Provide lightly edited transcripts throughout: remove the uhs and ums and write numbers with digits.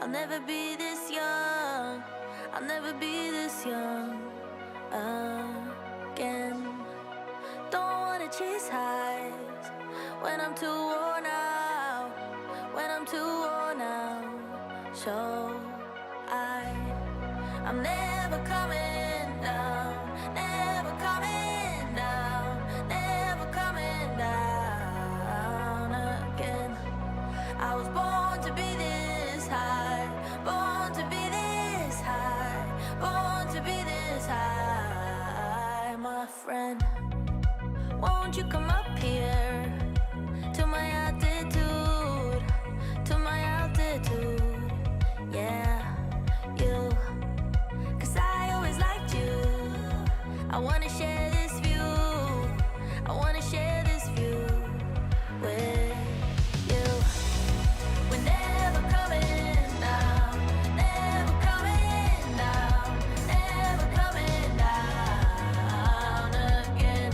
I'll never be this young. I'll never be this young again. Don't wanna chase highs when I'm too worn out. When I'm too worn out. So I'm never coming down. Never coming down. Never coming down again. I was born to be this high. Born to be this high. Born to be this high, my friend. Won't you come up here to my altitude? To my altitude, yeah, you. 'Cause I always liked you. I wanna share this view. I wanna share this view with you. We're never coming down. Never coming down. Never coming down again.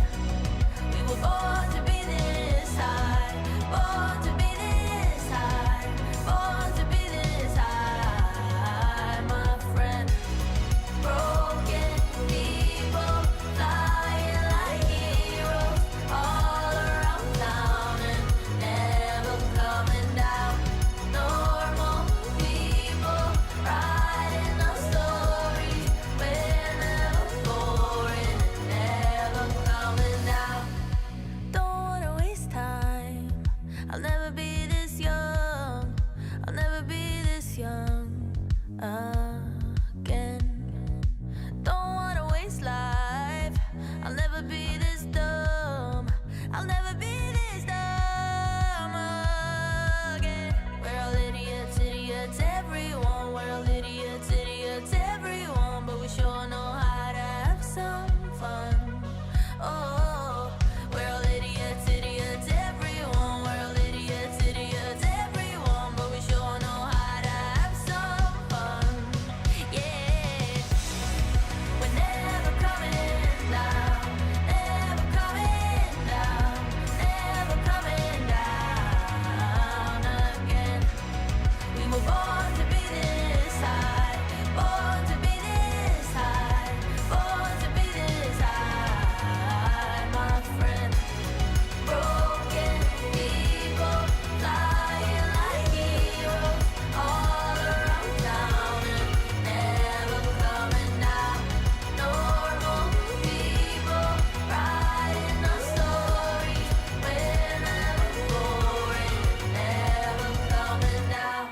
We were born to be this high. Born to be this high. Born to be this high, my friend. Broken people flying like heroes all around town and never coming down. Normal people writing our stories. We're never boring and never coming down. Don't wanna waste time. I'll never be this young. I'll never be this young again. Don't wanna waste life. I'll never be this dumb. I'll never be this dumb again. We're all idiots, idiots, everyone. We're all idiots, idiots, everyone. But we sure know how to have some fun. Oh, we're all idiots, idiots, everyone. We're all idiots, idiots, everyone. But we sure know how to have some fun. Yeah. We're never coming down. Never coming down. Never coming down again. We were born to be this high. Born to be this high. Born to be this high, my friend. Broken people flying like heroes all around town and never coming down. Normal people writing our stories. We're never boring, never coming down.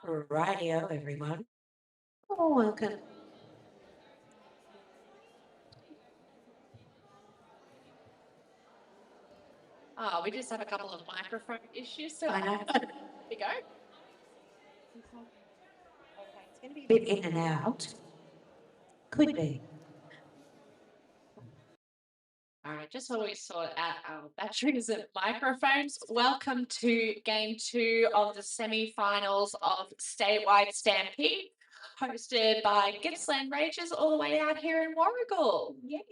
Rightio, everyone. Oh, welcome. We just have a couple of microphone issues, so I know. here we go. It's going to be a bit in and out. Could be. All right, just while we sort out our batteries and microphones, welcome to Game 2 of the semi-finals of Statewide Stampede, hosted by Gippsland Ranges all the way out here in Warragul. Yes.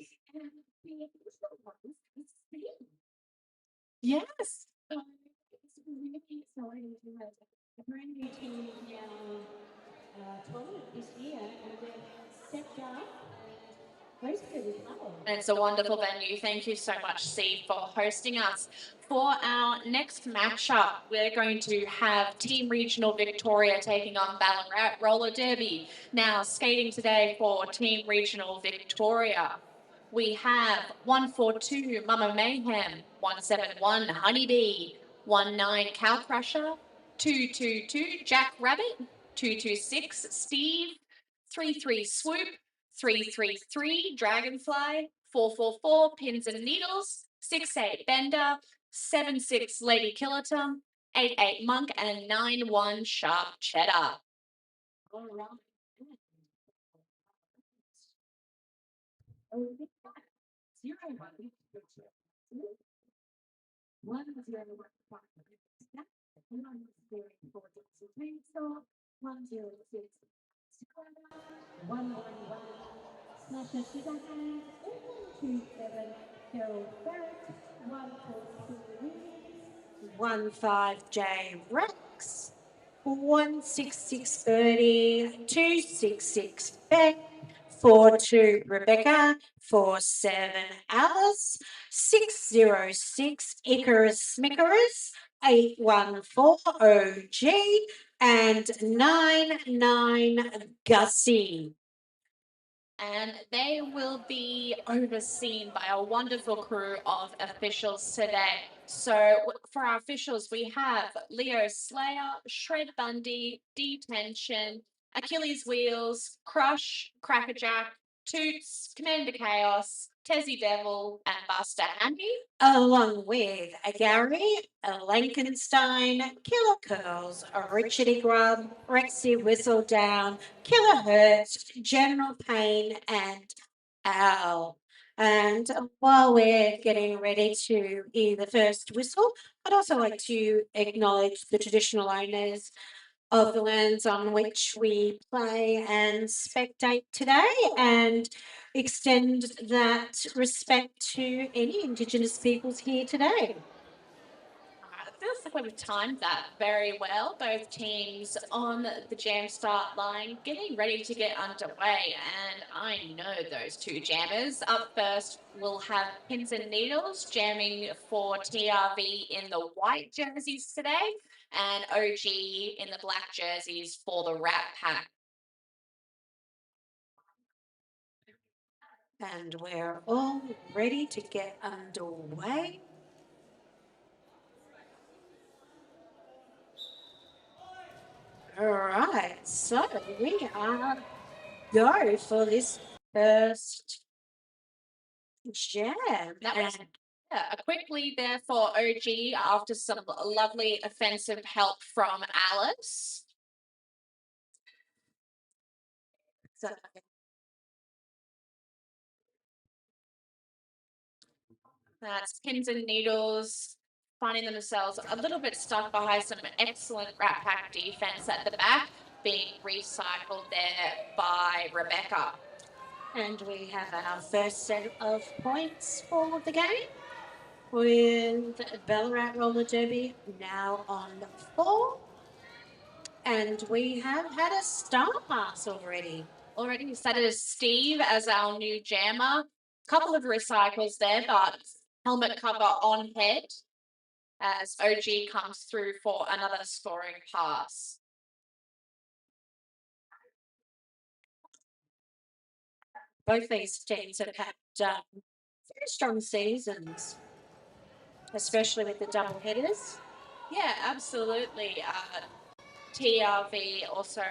Yes. It's really exciting to have a brand new team in our tournament this year, and they've stepped up and hosted as well. It's a wonderful venue. Thank you so much, Steve, for hosting us. For our next matchup, we're going to have Team Regional Victoria taking on Ballarat Roller Derby. Now, skating today for Team Regional Victoria, we have 142 Mama Mayhem, 171 Honeybee, 19 Cow Crusher, 222 Jack Rabbit, 226 Steve, 33 Swoop, 333 Dragonfly, 444 Pins and Needles, 6-8 Bender, 7-6 Lady Killerton, 8-8 Monk, and 9-1 Sharp Cheddar. All right. 15J Rex, 16630, 266 Beck, 42 Rebecca, 47 Alice, 606 Icarus Smickerus, 814 OG, and 99 Gussie. And they will be overseen by a wonderful crew of officials today. So for our officials, we have Leo Slayer, Shred Bundy, Detention, Achilles Wheels, Crush, Crackerjack, Toots, Commander Chaos, Tessie Devil, and Buster Handy. Along with a Gary, a Lankenstein, Killer Curls, a Richardy Grub, Rexy Whistledown, Killer Hurt, General Pain, and Al. And while we're getting ready to hear the first whistle, I'd also like to acknowledge the traditional owners of the lands on which we play and spectate today and extend that respect to any Indigenous peoples here today. It feels like we've timed that very well. Both teams on the jam start line, getting ready to get underway. And I know those two jammers. Up first, we'll have Pins and Needles jamming for TRV in the white jerseys today, and OG in the black jerseys for the Rat Pack. And we're all ready to get underway. All right, so we are go for this first jam. That was a quick lead there for OG after some lovely offensive help from Alice. So, that's Pins and Needles finding themselves a little bit stuck behind some excellent Rat Pack defense at the back, being recycled there by Rebecca. and we have our first set of points for the game with Ballarat Roller Derby now on 4. And we have had a star pass already. Already set as Steve as our new jammer. Couple of recycles there, but helmet cover on head as OG comes through for another scoring pass. Both these teams have had very strong seasons, especially with the double headers. Yeah, absolutely. TRV also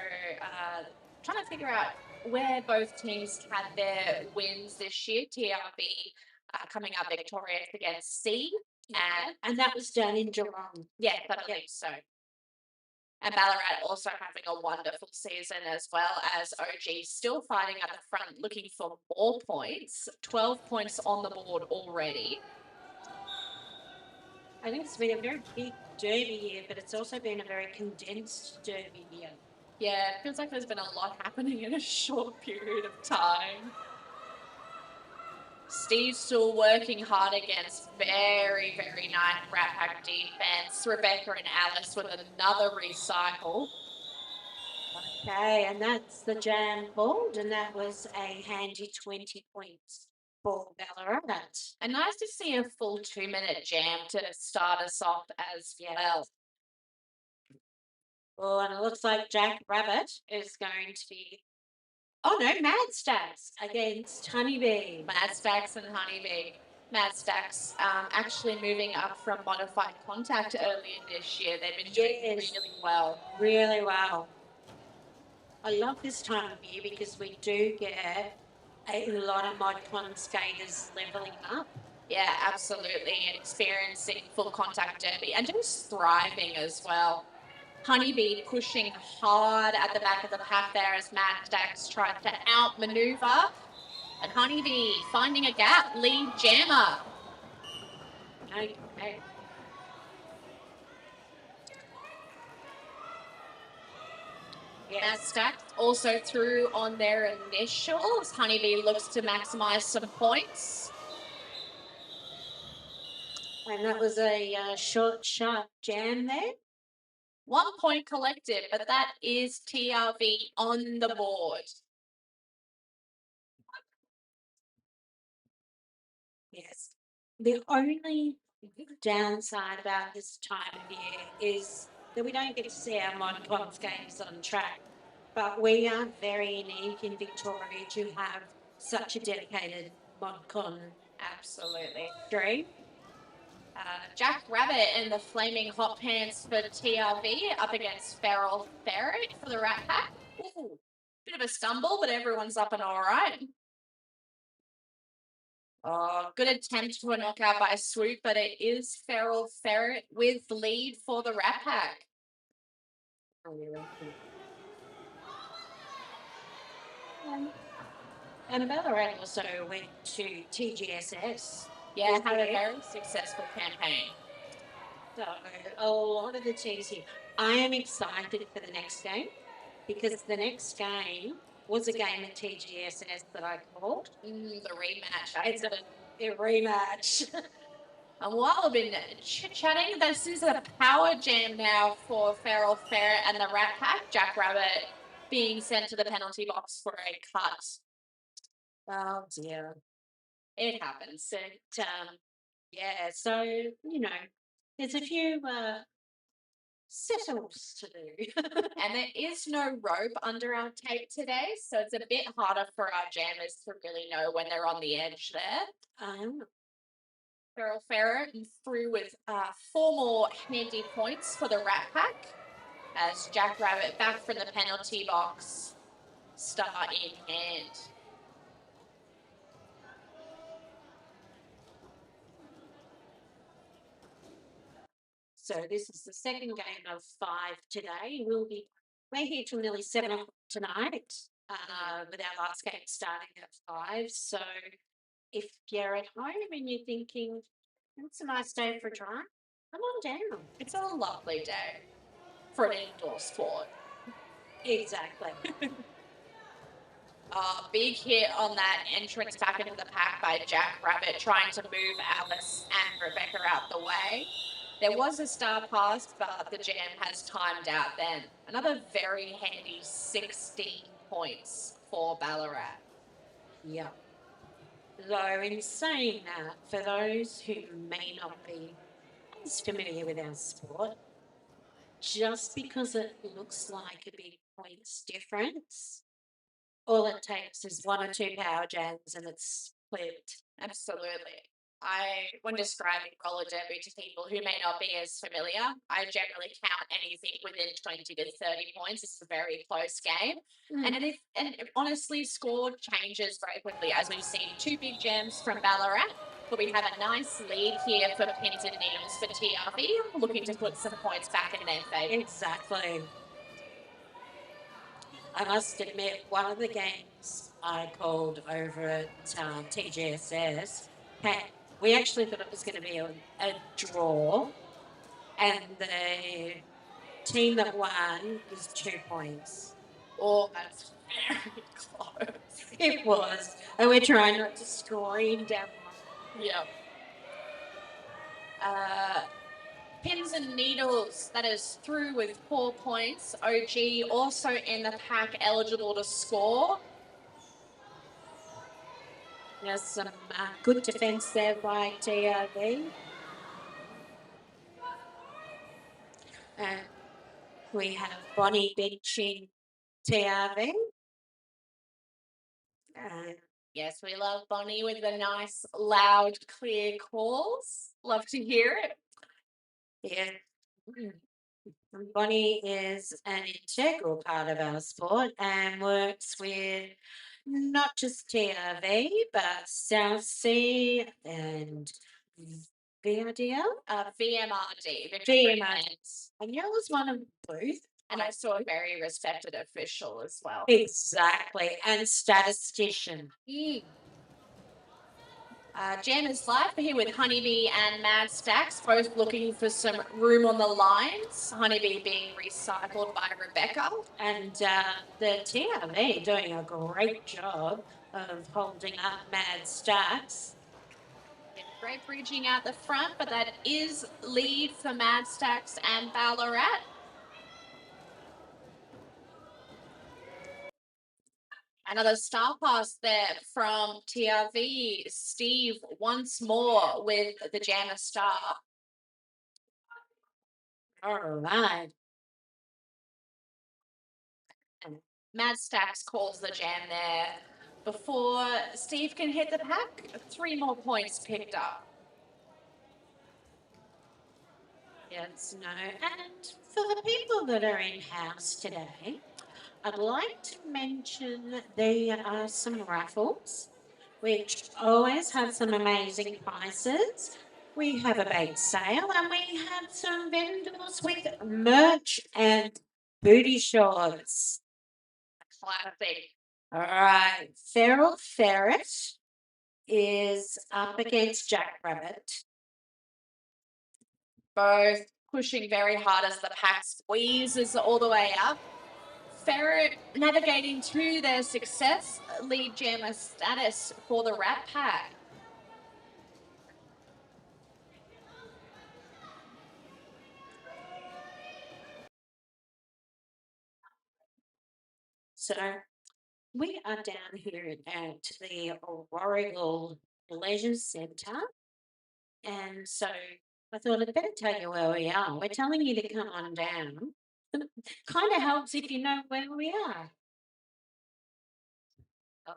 trying to figure out where both teams had their wins this year. TRV coming up victorious against C. And that was done in Geelong. Yeah, I believe so. And Ballarat also having a wonderful season as well, as OG still fighting at the front, looking for more points. 12 points on the board already. I think it's been a very big derby year, but it's also been a very condensed derby year. Yeah, it feels like there's been a lot happening in a short period of time. Steve's still working hard against very, very nice Rat Pack defense. Rebecca and Alice with another recycle. Okay, and that's the jam called, and that was a handy 20 points for Ballarat. And nice to see a full 2-minute jam to start us off as well. Oh, and it looks like Jack Rabbit is going to be. Oh no, Mad Stacks against Honeybee. Mad Stacks and Honeybee. Mad Stacks actually moving up from modified contact earlier this year. They've been doing really well. Really well. I love this time of year because we do get a lot of mod con skaters leveling up. Yeah, absolutely. Experiencing full contact derby and just thriving as well. Honeybee pushing hard at the back of the pack there as Mad Stacks tries to outmaneuver. And Honeybee finding a gap, lead jammer. Okay. Mad Yes. Stacks also through on their initials. Honeybee looks to maximise some points. And that was a short, sharp jam there. 1 point collected, but that is TRV on the board. Yes. The only downside about this time of year is that we don't get to see our Modcons games on track. But we are very unique in Victoria to have such a dedicated Modcon Absolutely. dream. Jack Rabbit and the Flaming Hot Pants for TRV up against Feral Ferret for the Rat Pack. Ooh, bit of a stumble, but everyone's up and all right. Oh, good attempt for a knockout by Swoop, but it is Feral Ferret with the lead for the Rat Pack. And Ballarat also went to TGSS. Yeah, this had a year. very successful campaign. So a lot of the teams here. I am excited for the next game because the next game was a game at TGSS that I called. The rematch. It's a rematch. And while I've been chit-chatting, this is a power jam now for Feral Ferret and the Rat Pack. Jack Rabbit being sent to the penalty box for a cut. Oh dear. It happens. But yeah, so there's a few settles to do. And there is no rope under our tape today, so it's a bit harder for our jammers to really know when they're on the edge there. Feral Ferret through with 4 more handy points for the Rat Pack as Jack Rabbit back from the penalty box, star in hand. So this is the second game of 5 today. We're here till nearly 7 o'clock tonight, with our last game starting at 5. So if you're at home and you're thinking, it's a nice day for a drive, come on down. It's a lovely day for an indoor sport. Exactly. Big hit on that entrance back into the pack by Jack Rabbit, trying to move Alice and Rebecca out the way. There was a star pass, but the jam has timed out then. Another very handy 16 points for Ballarat. Yeah. Though in saying that, for those who may not be as familiar with our sport, just because it looks like a big points difference, all it takes is 1 or 2 power jams and it's flipped. Absolutely. When describing roller derby to people who may not be as familiar, I generally count anything within 20 to 30 points. It's a very close game. And honestly, score changes very quickly, as we've seen 2 big jams from Ballarat. But we have a nice lead here for Pins and Needles for TRV, looking to put some points back in their favour. Exactly. I must admit, one of the games I called over at TGSS, we actually thought it was going to be a draw, and the team that won was 2 points. Oh, that's very close. It was, and we're trying not to scream down. Yeah. Pins and Needles, that is through with 4 points. OG also in the pack, eligible to score. There's some good defence there by TRV. And we have Bonnie benching TRV. Yes, we love Bonnie with the nice, loud, clear calls. Love to hear it. Yeah. Bonnie is an integral part of our sport and works with not just TRV, but South Sea and VRDL. VMRD, VMRD. And you was one of both. and also a very respected official as well. Exactly. And statistician. Jam is live here with Honeybee and Mad Stacks, both looking for some room on the lines. Honeybee being recycled by Rebecca. And the TRV doing a great job of holding up Mad Stacks. Great bridging out the front, but that is lead for Mad Stacks and Ballarat. Another star pass there from TRV. Steve once more with the Jammer star. All right. Mad Stacks calls the jam there. Before Steve can hit the pack, 3 more points picked up. Yes, no. And for the people that are in house today, I'd like to mention there are some raffles, which always have some amazing prices. We have a bake sale and we have some vendors with merch and booty shorts. Classic. All right, Feral Ferret is up against Jackrabbit. Both pushing very hard as the pack squeezes all the way up. Ferret navigating to their success, lead jammer status for the Rat Pack. So we are down here at the Warragul Leisure Centre. And so I thought I'd better tell you where we are. We're telling you to come on down. Kind of helps if you know where we are. Oh,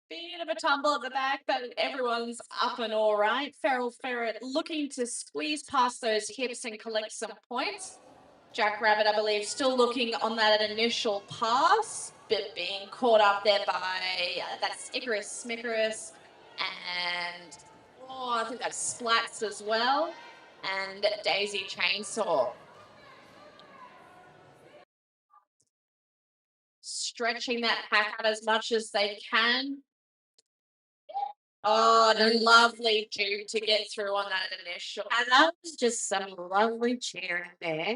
bit of a tumble at the back, but everyone's up and all right. Feral Ferret looking to squeeze past those hips and collect some points. Jackrabbit, I believe, still looking on that initial pass, but being caught up there by that's Icarus, Smickerus, and I think that's Splats as well, and Daisy Chainsaw. Stretching that pack out as much as they can. Oh, and a lovely dew to get through on that initial. And that was just some lovely cheering there.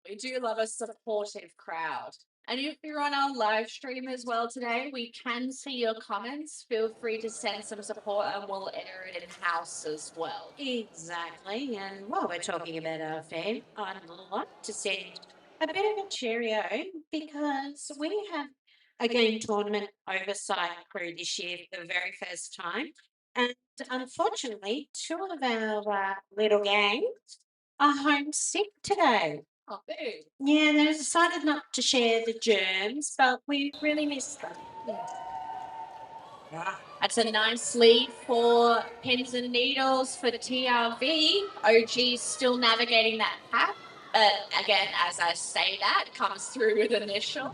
We do love a supportive crowd. And if you're on our live stream as well today, we can see your comments. Feel free to send some support and we'll air it in house as well. Exactly. And while we're talking about our fame, I'd like to send a bit of a cheerio because we have a game tournament oversight crew this year for the very first time. And unfortunately, 2 of our little gangs are homesick today. Oh, boo. Yeah, they decided not to share the germs, but we really miss them. That's a nice lead for Pins and Needles for TRV. OG still navigating that pack. But again, as I say that, comes through with initial.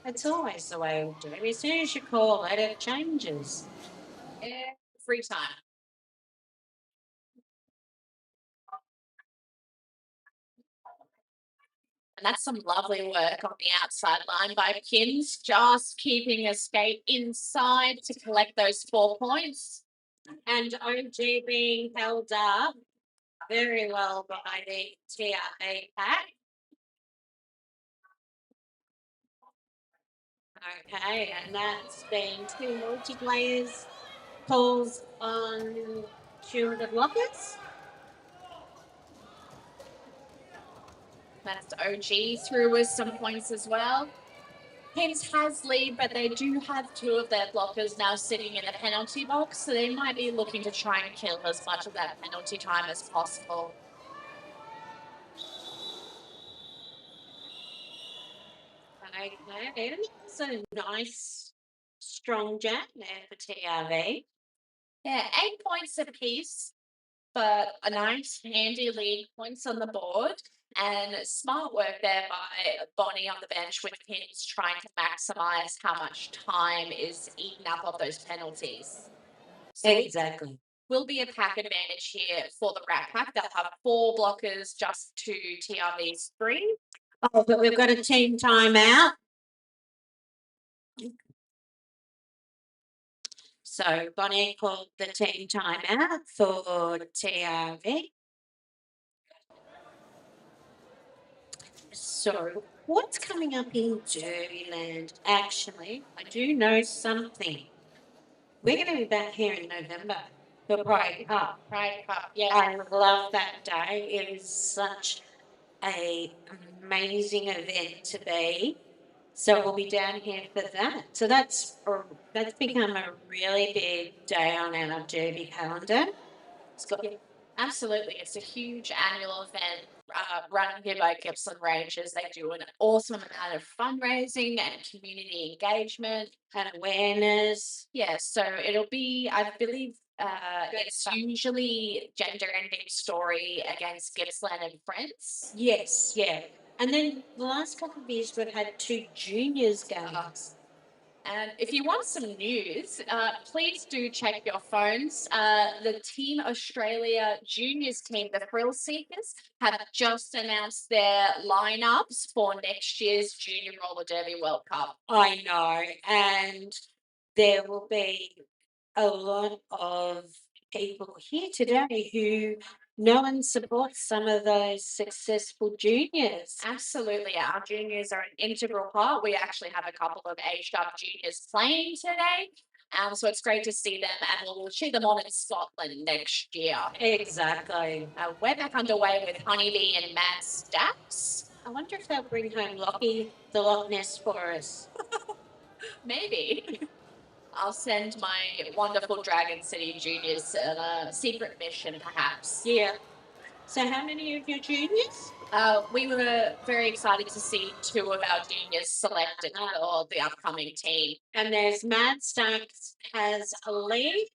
It's always the way we do it. As soon as you call it, it changes. Every time. And that's some lovely work on the outside line by Pins, just keeping Escape inside to collect those 4 points. And OG being held up very well by the TRA pack. Okay, and that's been 2 multiplayers pulls on 2 of the blockers. That's OG through with some points as well. Pins has lead, but they do have 2 of their blockers now sitting in the penalty box, so they might be looking to try and kill as much of that penalty time as possible. Okay, it's a nice, strong jab there for TRV. Yeah, 8 points apiece. but a nice handy lead, points on the board, and smart work there by Bonnie on the bench with pins trying to maximise how much time is eaten up of those penalties. So Exactly. will be a pack advantage here for the Rat Pack. They'll have 4 blockers just to TRV's 3. Oh, but we've got a team timeout. So Bonnie called the team timeout for TRV. So what's coming up in Derbyland? Actually, I do know something. We're going to be back here in November for Pride Cup. Pride Cup, yeah. I love that day. It is such a amazing event to be. So we'll be down here for that. So that's become a really big day on our Derby calendar. It's got Absolutely. It's a huge annual event run here by Gippsland Ranges. They do an awesome amount of fundraising and community engagement. an awareness. Yeah, so it'll be, I believe, it's usually gender ending story against Gippsland and Friends. Yes, yeah. And then the last couple of years we've had 2 juniors going. And if you want some news, please do check your phones. The Team Australia Juniors team, the Thrill Seekers, have just announced their lineups for next year's Junior Roller Derby World Cup. I know, and there will be a lot of people here today who know and support some of those successful juniors. Absolutely, our juniors are an integral part. We actually have a couple of aged up juniors playing today. So it's great to see them, and we'll cheer them on in Scotland next year. Exactly. We're back underway with Honeybee and Matt Stacks. I wonder if they'll bring home Lockie the Loch Ness for us. Maybe. I'll send my wonderful Dragon City juniors on a secret mission, perhaps. Yeah. So how many of your juniors? We were very excited to see 2 of our juniors selected for the upcoming team. And there's Mad Stacks has a lead.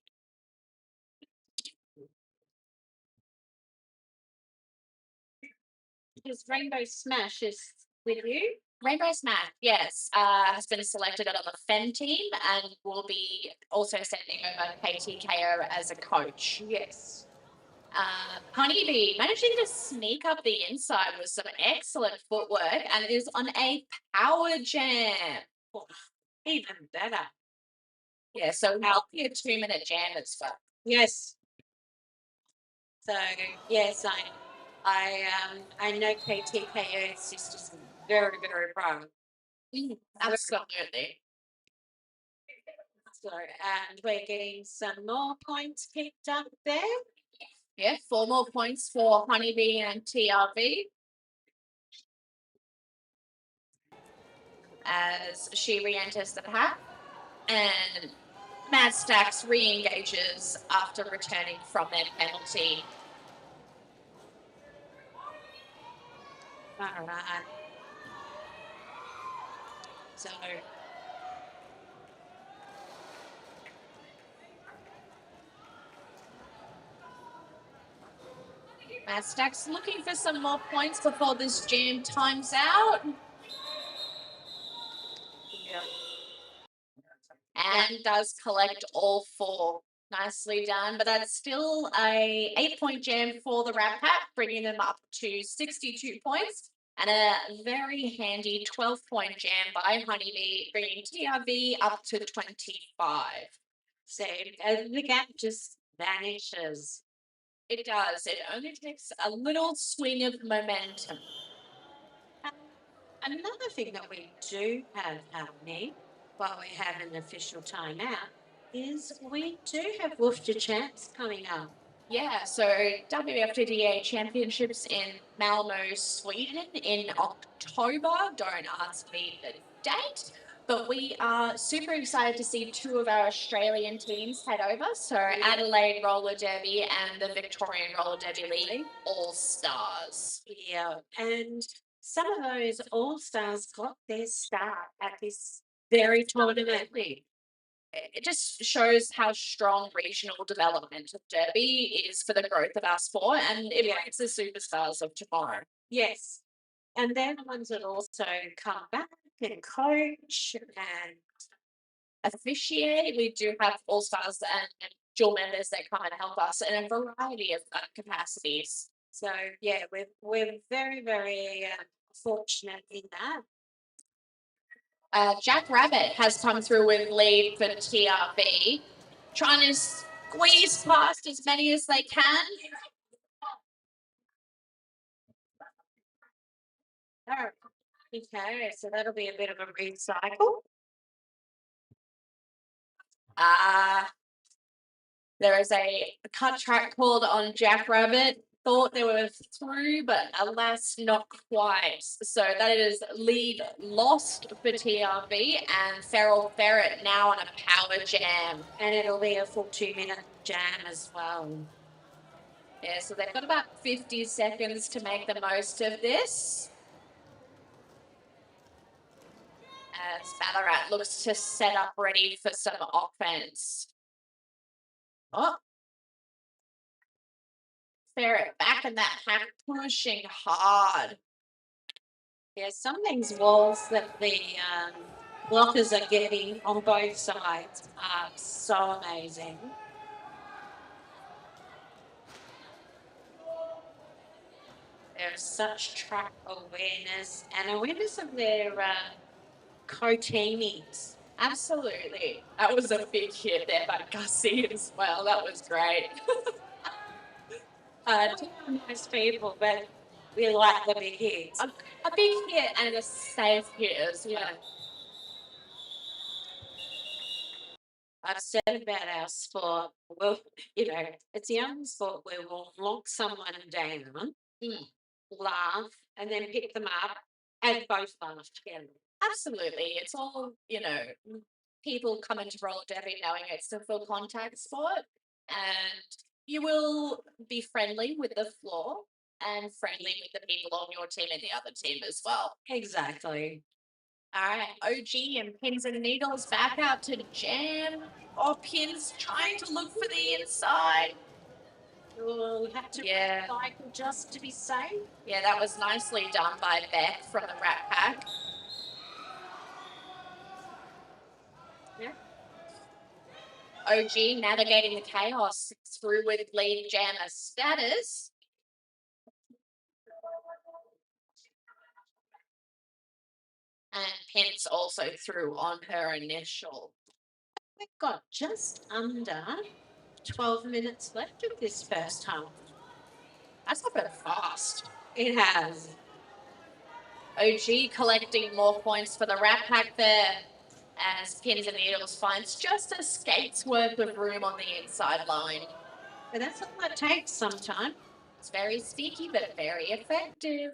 His Rainbow Smash is with you. Rainbow Smack, yes, has been selected on the FEN team and will be also sending over KTKO as a coach. Yes. Honeybee managing to sneak up the inside with some excellent footwork and is on a power jam. Oh, even better. Yeah, so not be a 2-minute jam that's fun. Yes. So yes, I know KTKO sisters very, very proud. Absolutely. So and we're getting some more points picked up there. Yeah, 4 more points for Honeybee and TRV. As she re-enters the pack. And Mad Stacks re-engages after returning from their penalty. All right. So Mad Stacks looking for some more points before this jam times out. And does collect all 4. Nicely done, but that's still a 8-point jam for the Rat Pack, bringing them up to 62 points, and a very handy 12-point jam by Honeybee, bringing TRV up to 25. so the gap just vanishes. It does. It only takes a little swing of momentum. Another thing that we do have happening while we have an official timeout is we do have Worcester Champs coming up. Yeah, so WFDDA Championships in Malmo, Sweden in October. Don't ask me the date, but we are super excited to see 2 of our Australian teams head over. So Adelaide Roller Derby and the Victorian Roller Derby League All Stars. Yeah, and some of those all stars got their start at this very tournament. it just shows how strong regional development of Derby is for the growth of our sport, and it brings the superstars of tomorrow. Yes. And they're the ones that also come back and coach and Officiate, we do have all stars and dual members that come and help us in a variety of capacities. so yeah, we're very, very fortunate in that. Jack Rabbit has come through with lead for TRB, trying to squeeze past as many as they can. Oh, okay, so that'll be a bit of a recycle. There is a cut track called on Jack Rabbit. Thought they were through, but alas, not quite. So that is lead lost for TRB, and Feral Ferret now on a power jam. And it'll be a full 2-minute jam as well. Yeah, so they've got about 50 seconds to make the most of this. As Ballarat looks to set up ready for some offense. Oh. Ferret back in that pack, pushing hard. Yeah, some of these walls that the blockers are getting on both sides are so amazing. There's such track awareness and awareness of their co-teammates. Absolutely. That was a big hit there by Gussie as well. That was great. Nice people, but we like the big hits. A big hit and a safe hit as well. I've said about our sport, well, you know, it's the only sport where we'll lock someone down, laugh, and then pick them up and both laugh together. Absolutely. It's all, people come into roller derby knowing it's a full contact sport, and you will be friendly with the floor and friendly with the people on your team and the other team as well. Exactly. All right, OG and Pins and Needles back out to jam. Oh, Pins trying to look for the inside. We'll have to recycle just to be safe. Yeah, that was nicely done by Beck from the Rat Pack. Yeah. OG navigating the chaos through with lead jammer status. And Pence also threw on her initial. We've got just under 12 minutes left of this first half. That's happened fast. It has. OG collecting more points for the Rat Pack there, as Pins and Needles finds just a skate's worth of room on the inside line. But that's all it takes sometimes. It's very sneaky, but very effective.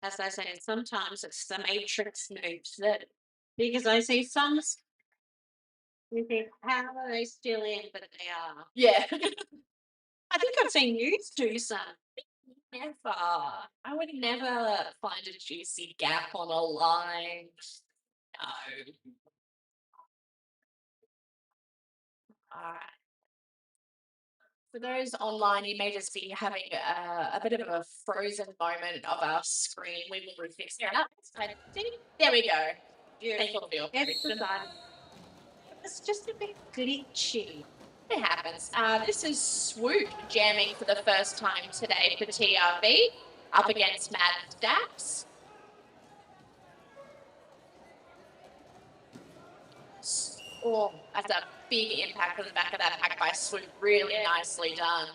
As I say, sometimes it's the matrix moves that, because I see some, you think, how are they still in? But they are. Yeah. I think I've seen you do some. Never. I would never find a juicy gap on a line. No. All right. For those online, you may just be having a bit of a frozen moment of our screen. We will fix that up. There we go. Thank you for your patience. It's just a bit glitchy. It happens. This is Swoop jamming for the first time today for TRB up against Mad Stacks. Oh, that's a big impact on the back of that pack by Swoop. Really nicely done.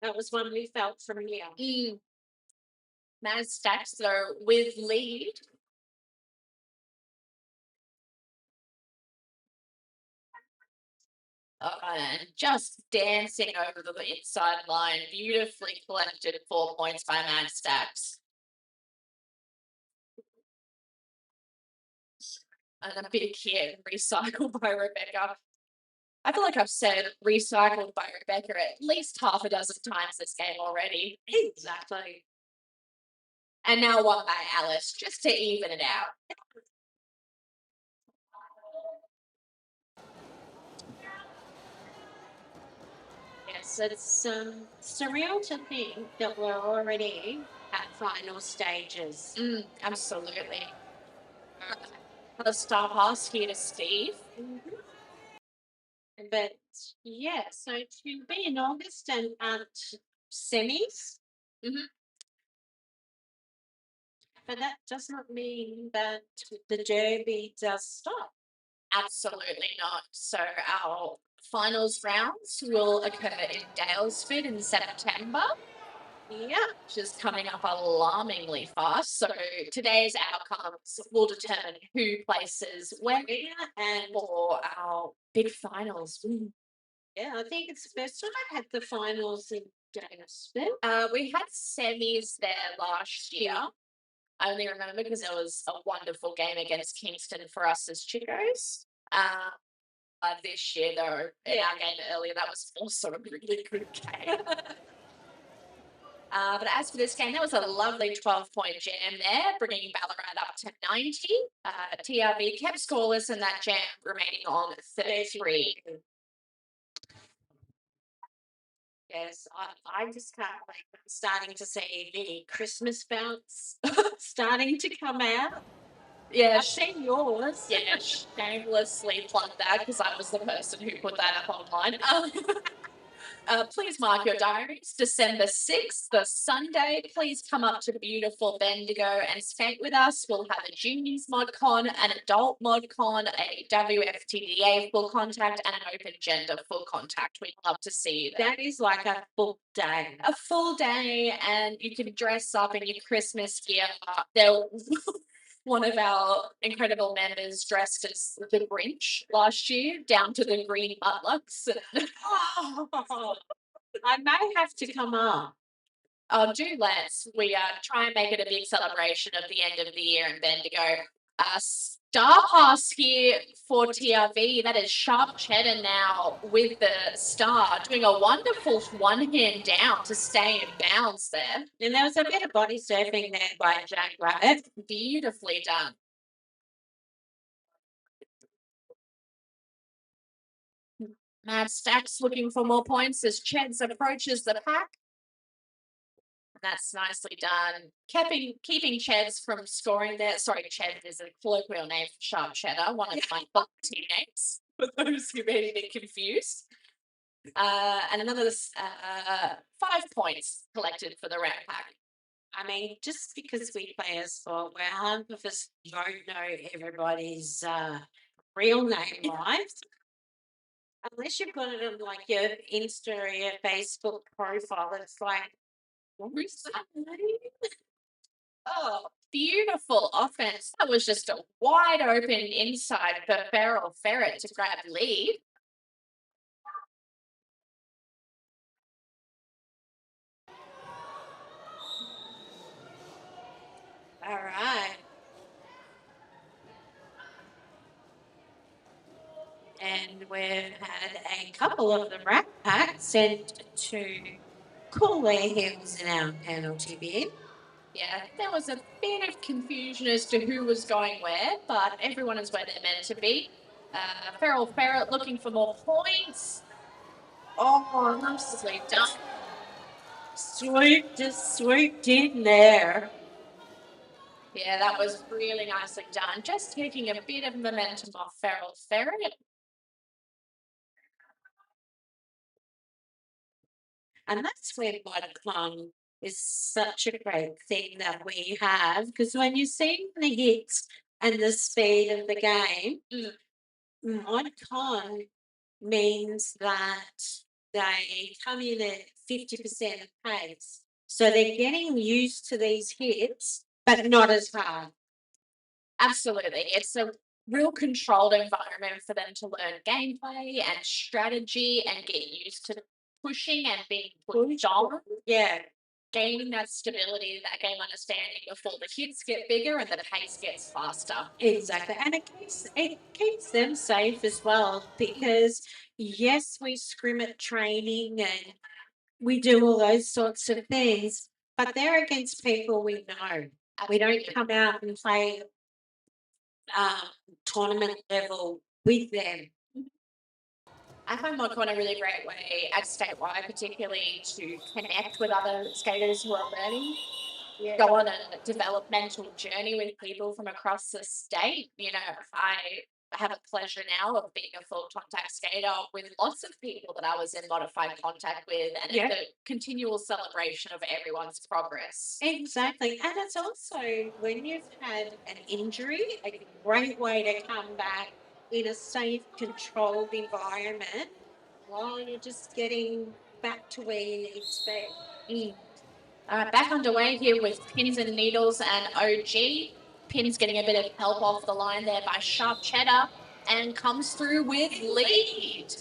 That was one we felt from here. Mad Stacks, though, with lead. And just dancing over the inside line. Beautifully collected 4 points by Mad Stacks. And a big hit recycled by Rebecca. I feel like I've said recycled by Rebecca at least half a dozen times this game already. Exactly. And now one by Alice, just to even it out. Yes, it's surreal to think that we're already at final stages. Absolutely. The star pass here to Steve. But yeah, so to be in August and semis, Mhm. but that does not mean that the Derby does stop. Absolutely not. So our finals rounds will occur in Dalesford in September, Yeah, which is coming up alarmingly fast. So today's outcomes will determine who places where and for our big finals. yeah, I think it's the first time I've had the finals in Dalesford. We had semis there last year. I only remember because it was a wonderful game against Kingston for us as Chicos. This year, though, in our game earlier, that was also a really good game. But as for this game, that was a lovely 12-point jam there, bringing Ballarat up to 90. TRV kept scoreless in that jam, remaining on 33. Yes, I just can't wait. I'm starting to see the Christmas bounce starting to come out. Yeah, I've seen yours. yeah, shamelessly plugged that because I was the person who put that up online. Please mark your diaries. December 6th, the Sunday. Please come up to beautiful Bendigo and skate with us. We'll have a juniors mod con, an adult mod con, a WFTDA full contact, and an open gender full contact. We'd love to see you there. That is like a full day. A full day, and you can dress up in your Christmas gear. There one of our incredible members dressed as the Grinch last year, down to the green mutlocks. Oh, I may have to come up. Do let's. We try and make it a big celebration of the end of the year in Bendigo. Star pass here for TRV. That is Sharp Cheddar now with the star, doing a wonderful one hand down to stay in bounds there. And there was a bit of body surfing there by Jack Rabbit. Beautifully done. Mad Stacks looking for more points as Cheds approaches the pack. That's nicely done. Keeping Cheds from scoring there. Sorry, Ched is a colloquial name for Sharp Cheddar, one of my teammates, for those who may be a bit confused. And another 5 points collected for the Rat Pack. I mean, just because we play as sport, where half of us don't know everybody's real name, right? Unless you've got it on like your Insta or your Facebook profile, it's like, who's that name? Oh, beautiful offense. That was just a wide open inside for Feral Ferret to grab lead. All right. And we've had a couple of the Rat Pack sent to cool their heels in our penalty bin. Yeah, there was a bit of confusion as to who was going where, but everyone is where they're meant to be. Feral Ferret looking for more points. Oh, nicely done. Just swooped in there. Yeah, that was really nicely done. Just taking a bit of momentum off Feral Ferret. And that's where Vodcon is such a great thing that we have, because when you see the hits and the speed of the game, Vodcon means that they come in at 50% of pace. So they're getting used to these hits, but not as hard. Absolutely. It's a real controlled environment for them to learn gameplay and strategy and get used to pushing and being pushed on. Yeah. Gaining that stability, that game understanding before the hits get bigger and the pace gets faster. Exactly. And it keeps them safe as well, because yes, we scrim at training and we do all those sorts of things, but they're against people we know. We don't come out and play tournament level with them. I find Mod Con a really great way at Statewide, particularly to connect with other skaters who are learning, go on a developmental journey with people from across the state. You know, I have a pleasure now of being a full contact skater with lots of people that I was in modified contact with, and Yeah. it's a continual celebration of everyone's progress. Exactly. And it's also when you've had an injury, a great way to come back in a safe, controlled environment while you're just getting back to where you need to be. All right, back underway here with Pins and Needles and OG. Pins getting a bit of help off the line there by Sharp Cheddar and comes through with lead.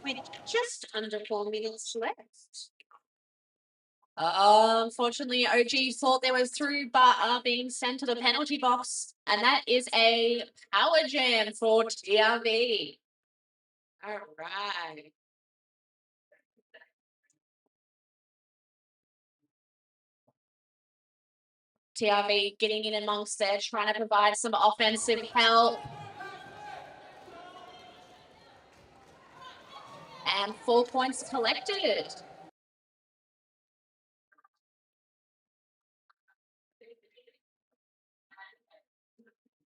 With just under 4 minutes left. Unfortunately, OG thought they were through, but are being sent to the penalty box, and that is a power jam for TRV. All right. TRV getting in amongst there, trying to provide some offensive help. And 4 points collected.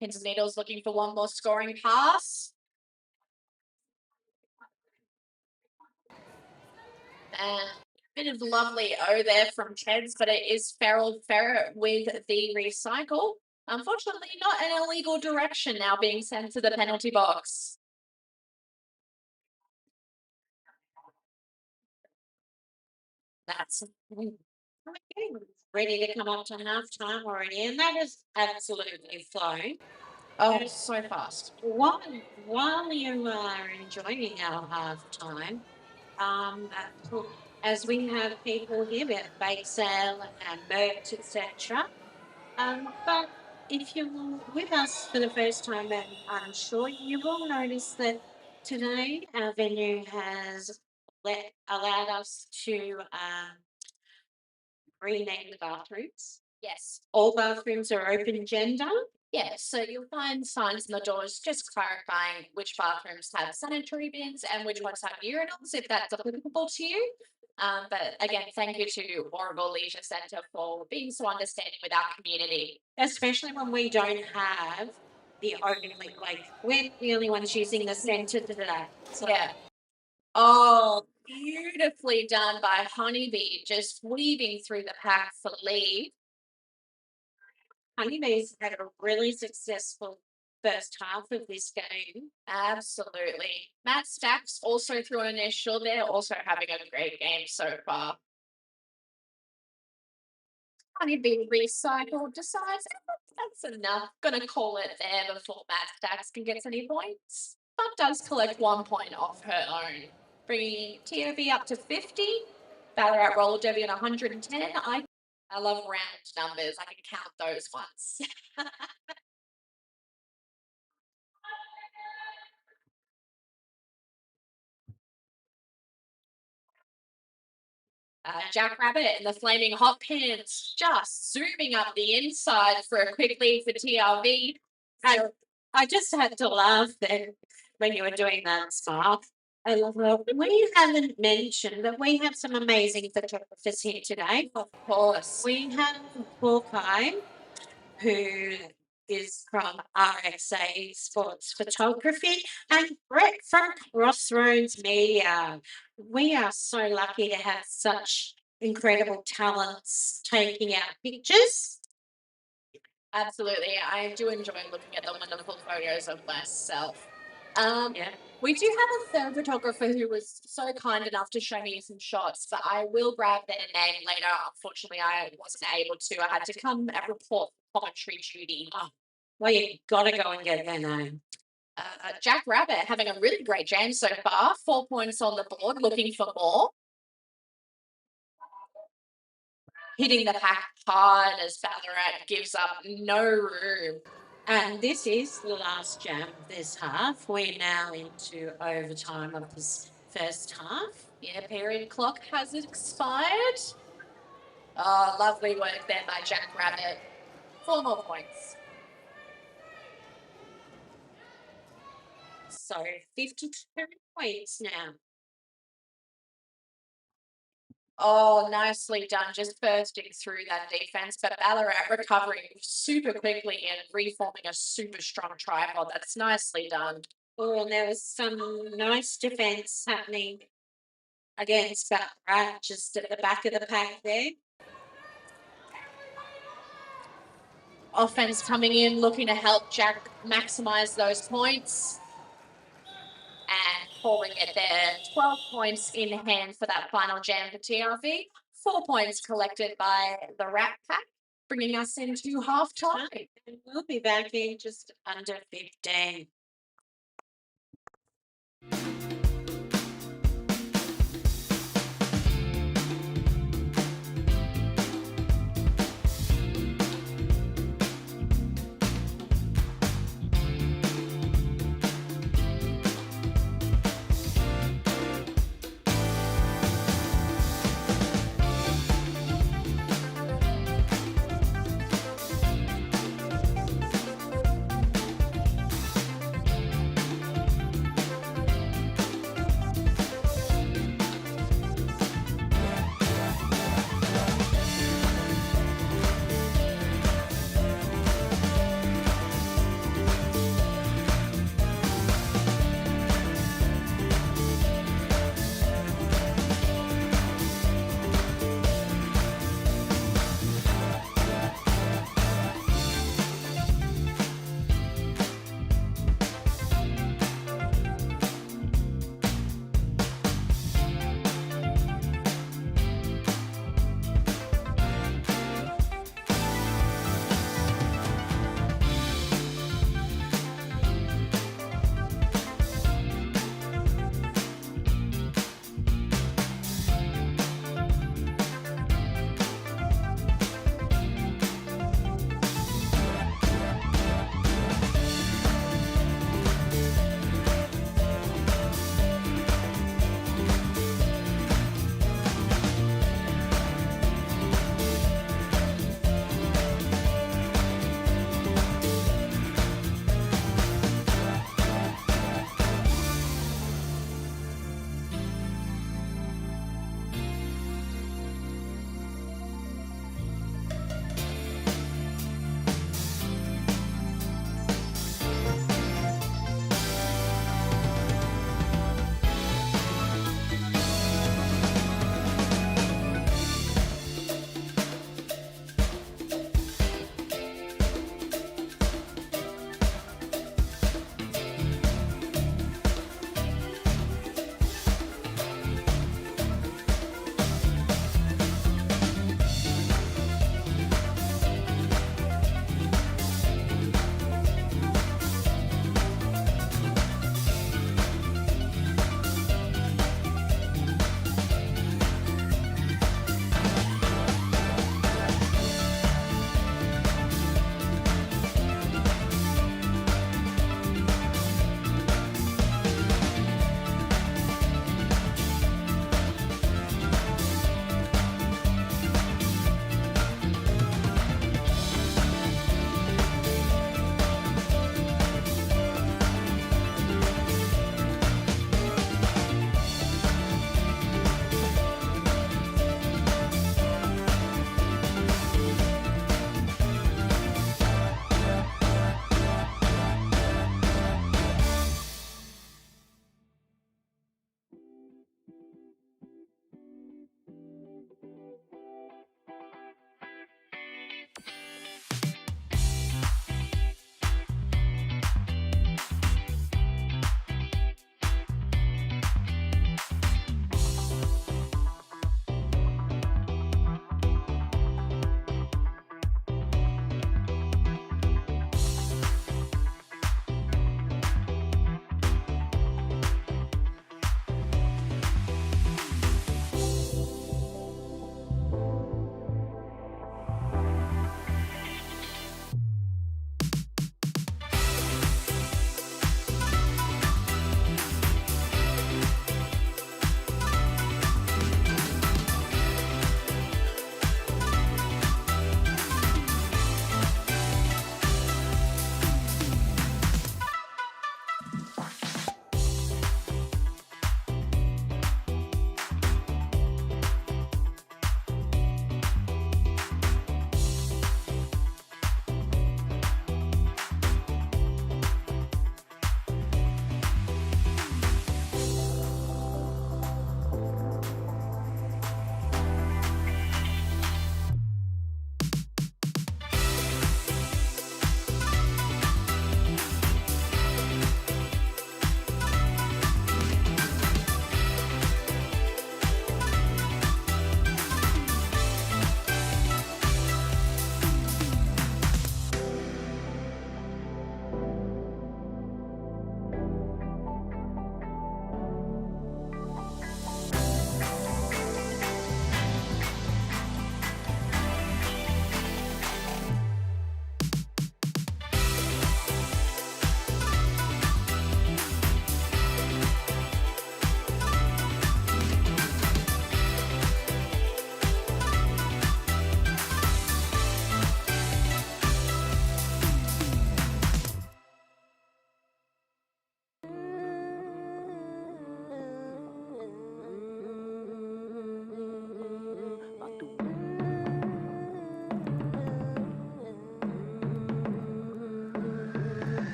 Pins and Needles looking for one more scoring pass. And a bit of lovely O there from Cheds, but it is Feral Ferret with the recycle. Unfortunately, not an illegal direction now being sent to the penalty box. That's Ready to come up to half time already, and that is absolutely flown. So fast. While you are enjoying our half time, as we have people here at bake sale and merch, etc. But if you're with us for the first time, and I'm sure you will notice that today our venue has allowed us to rename the bathrooms. Yes. All bathrooms are open gender. Yeah, so you'll find signs on the doors just clarifying which bathrooms have sanitary bins and which ones have urinals, if that's applicable to you. But again, thank you to Warragul Leisure Centre for being so understanding with our community. Especially when we don't have the only, like, we're the only ones using the centre today. So Yeah. Oh, beautifully done by Honeybee, just weaving through the pack for lead. Honeybees had a really successful first half of this game. Absolutely. Matt Stacks also threw an initial there, also having a great game so far. Honeybee recycled, decides that's enough. Gonna call it there before Matt Stacks can get any points, but does collect 1 point off her own, bringing TOB up to 50. Ballarat Roller Derby on 110. I love round numbers. I can count those ones. Jackrabbit and the Flaming Hot Pants just zooming up the inside for a quick lead for TRV. I just had to laugh then when you were doing that, Smart. I love it. We haven't mentioned that we have some amazing photographers here today. Of course. We have Hawkeye, who is from RXA Sports Photography, and Brett from Crossroads Media. We are so lucky to have such incredible talents taking our pictures. Absolutely. I do enjoy looking at the wonderful photos of myself. Yeah. We do have a third photographer who was so kind enough to show me some shots, but I will grab their name later. Unfortunately, I wasn't able to. I had to come and report commentary duty. Well, you got to go and get their name. Jack Rabbit having a really great jam so far. 4 points on the board, looking for more. Hitting the pack hard as Ballarat gives up no room. And this is the last jam of this half. We're now into overtime of this first half. Yeah, period clock has expired. Oh, lovely work there by Jack Rabbit. 4 more points. So 52 points now. Oh, nicely done, just bursting through that defense, but Ballarat recovering super quickly and reforming a super strong tripod. That's nicely done. Oh, and there was some nice defense happening against Ballarat, just at the back of the pack there. Offense coming in, looking to help Jack maximize those points. And calling it there, 12 points in hand for that final jam for TRV. 4 points collected by the Rat Pack, bringing us into half time. And we'll be back in just under 15.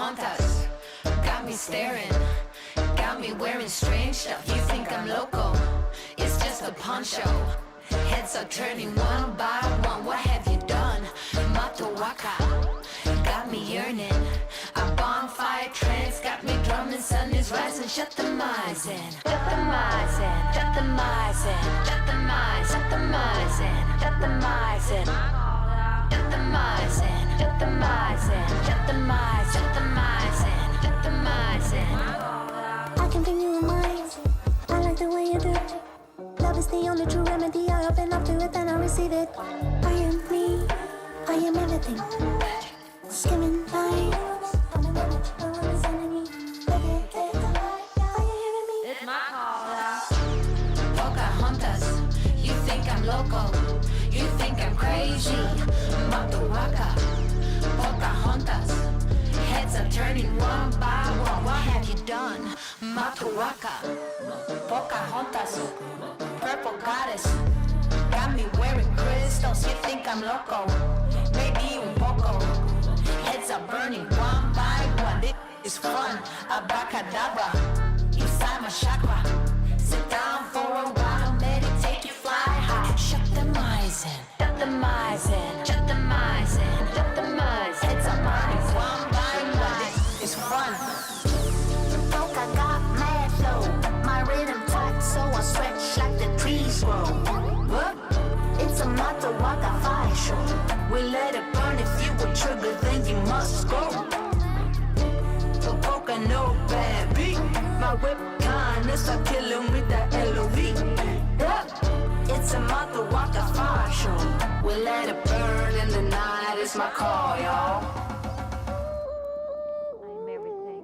Pocahontas. Got me staring, got me wearing strange stuff. You think I'm loco? It's just a poncho. Heads are turning one by one. What have you done? Mato Waka got me yearning. A bonfire trance got me drumming. Sun is rising. Shut the mice in. Shut the mice in. Shut the mice in. Shut the mice. Shut the mice in. Shut the mice in. Shut the mice in. Shut the mice in. Shut the mice. Shut the mice in. Shut the mice in. I can bring you in mine. I like the way you do it. Love is the only true remedy. I open up to it and I receive it. I am me. I am everything. Skimming lines. It's my call. Pocahontas, you think I'm loco? You think I'm crazy? Mato Waka, Pocahontas. Heads are turning one by one. What have you done? Mato Waka, Pocahontas. Purple goddess, got me wearing crystals. You think I'm loco? Maybe un poco. Heads are burning one by one. This is fun. Abracadabra, inside my chakra. Sit down for a while, meditate, you fly high. Shut the mice in. Shut the mice in. Shut the mice in. Shut the mice. Heads are burning one by one. This is fun. Polka got mad flow. My rhythm tight, so I stretch like the trees grow. What? It's a Mato Waka fire show. We let it burn. If you were triggered, then you must go. The polka no bad beat. My whip kindness, I kill him with that LOV. Yeah. It's a Mato Waka fire show. We let it burn in the night. It's my call, y'all. I'm everything.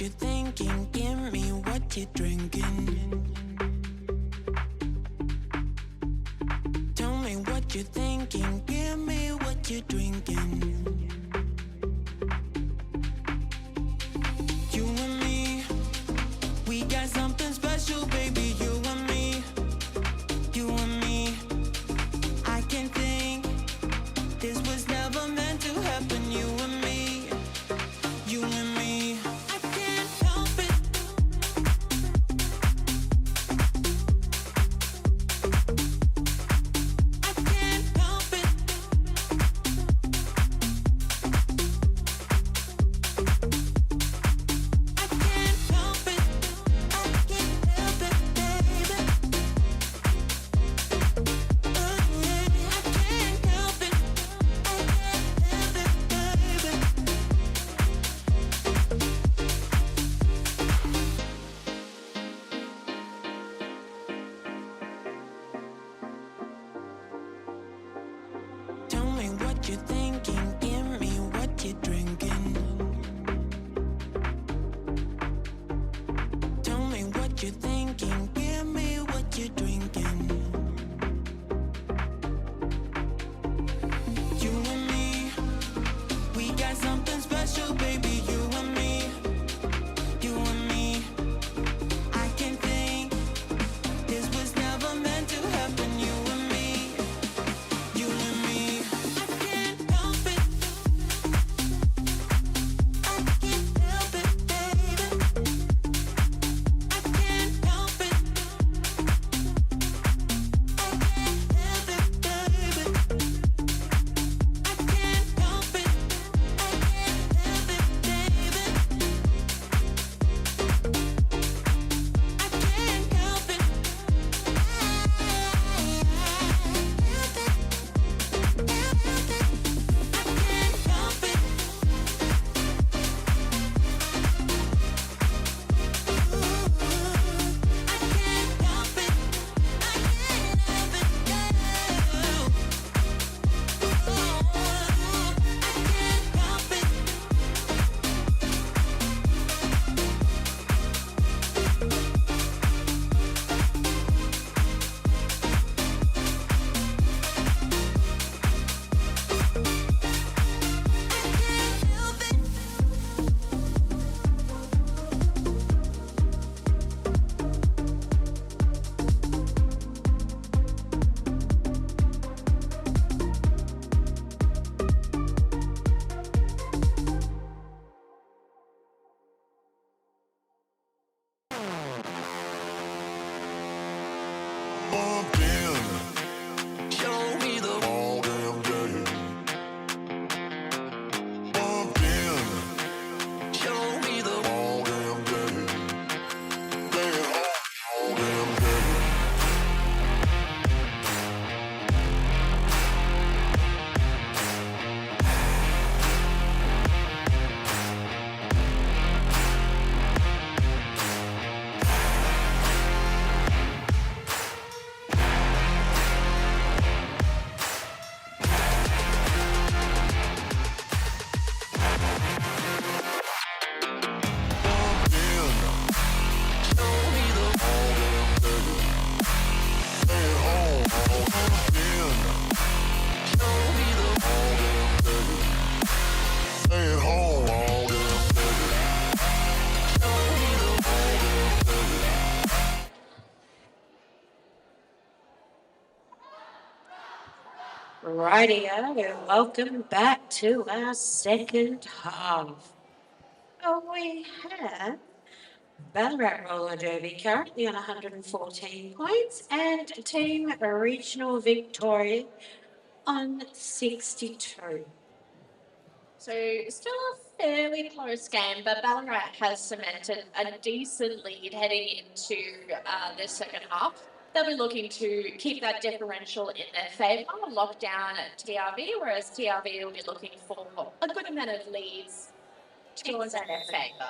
you thinking? Give me what you're drinking. Tell me what you're thinking. Give me what you're drinking. You and me, we got something special, baby. You and me, you and me. I can think this was never meant to happen. You and me, you and me. I can't help it. I can't help it. Rightio, welcome back to our second half. We have Ballarat Roller Derby currently on 114 points and Team Regional Victoria on 62. So still a fairly close game, but Ballarat has cemented a decent lead heading into this second half. They'll be looking to keep that differential in their favour, lock down TRV, whereas TRV will be looking for a good amount of leads to go in their favour.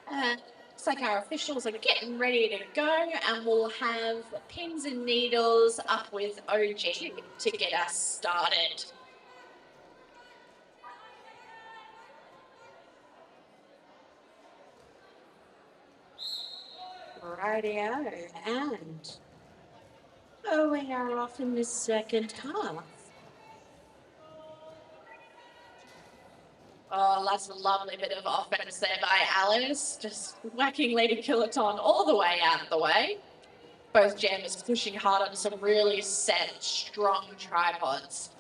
Looks like our officials are getting ready to go, and we'll have pins and needles up with OG to get us started. Rightio, and we are off in the second half. Oh, that's a lovely bit of offense there by Alice, just whacking Lady Killaton all the way out of the way. Both jammers pushing hard on some really set, strong tripods.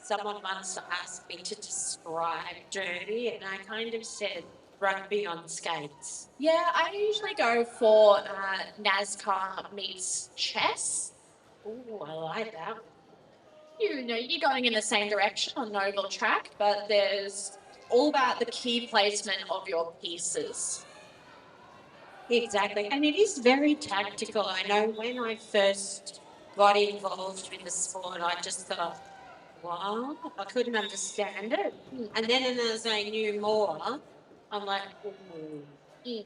Someone once asked me to describe derby, and I kind of said rugby on skates. Yeah, I usually go for NASCAR meets chess. Ooh, I like that. You know, you're going in the same direction on an oval track, but there's all about the key placement of your pieces. Exactly, and it is very tactical. I know when I first got involved with the sport, I just thought, wow, I couldn't understand it. And then as I knew more, I'm like, ooh.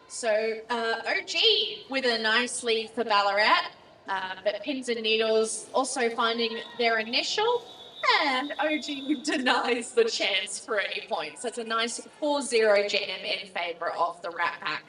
So OG with a nice lead for Ballarat, but Pins and Needles also finding their initial, and OG denies the chance for any points. That's a nice 4-0 jam in favour of the Rat Pack.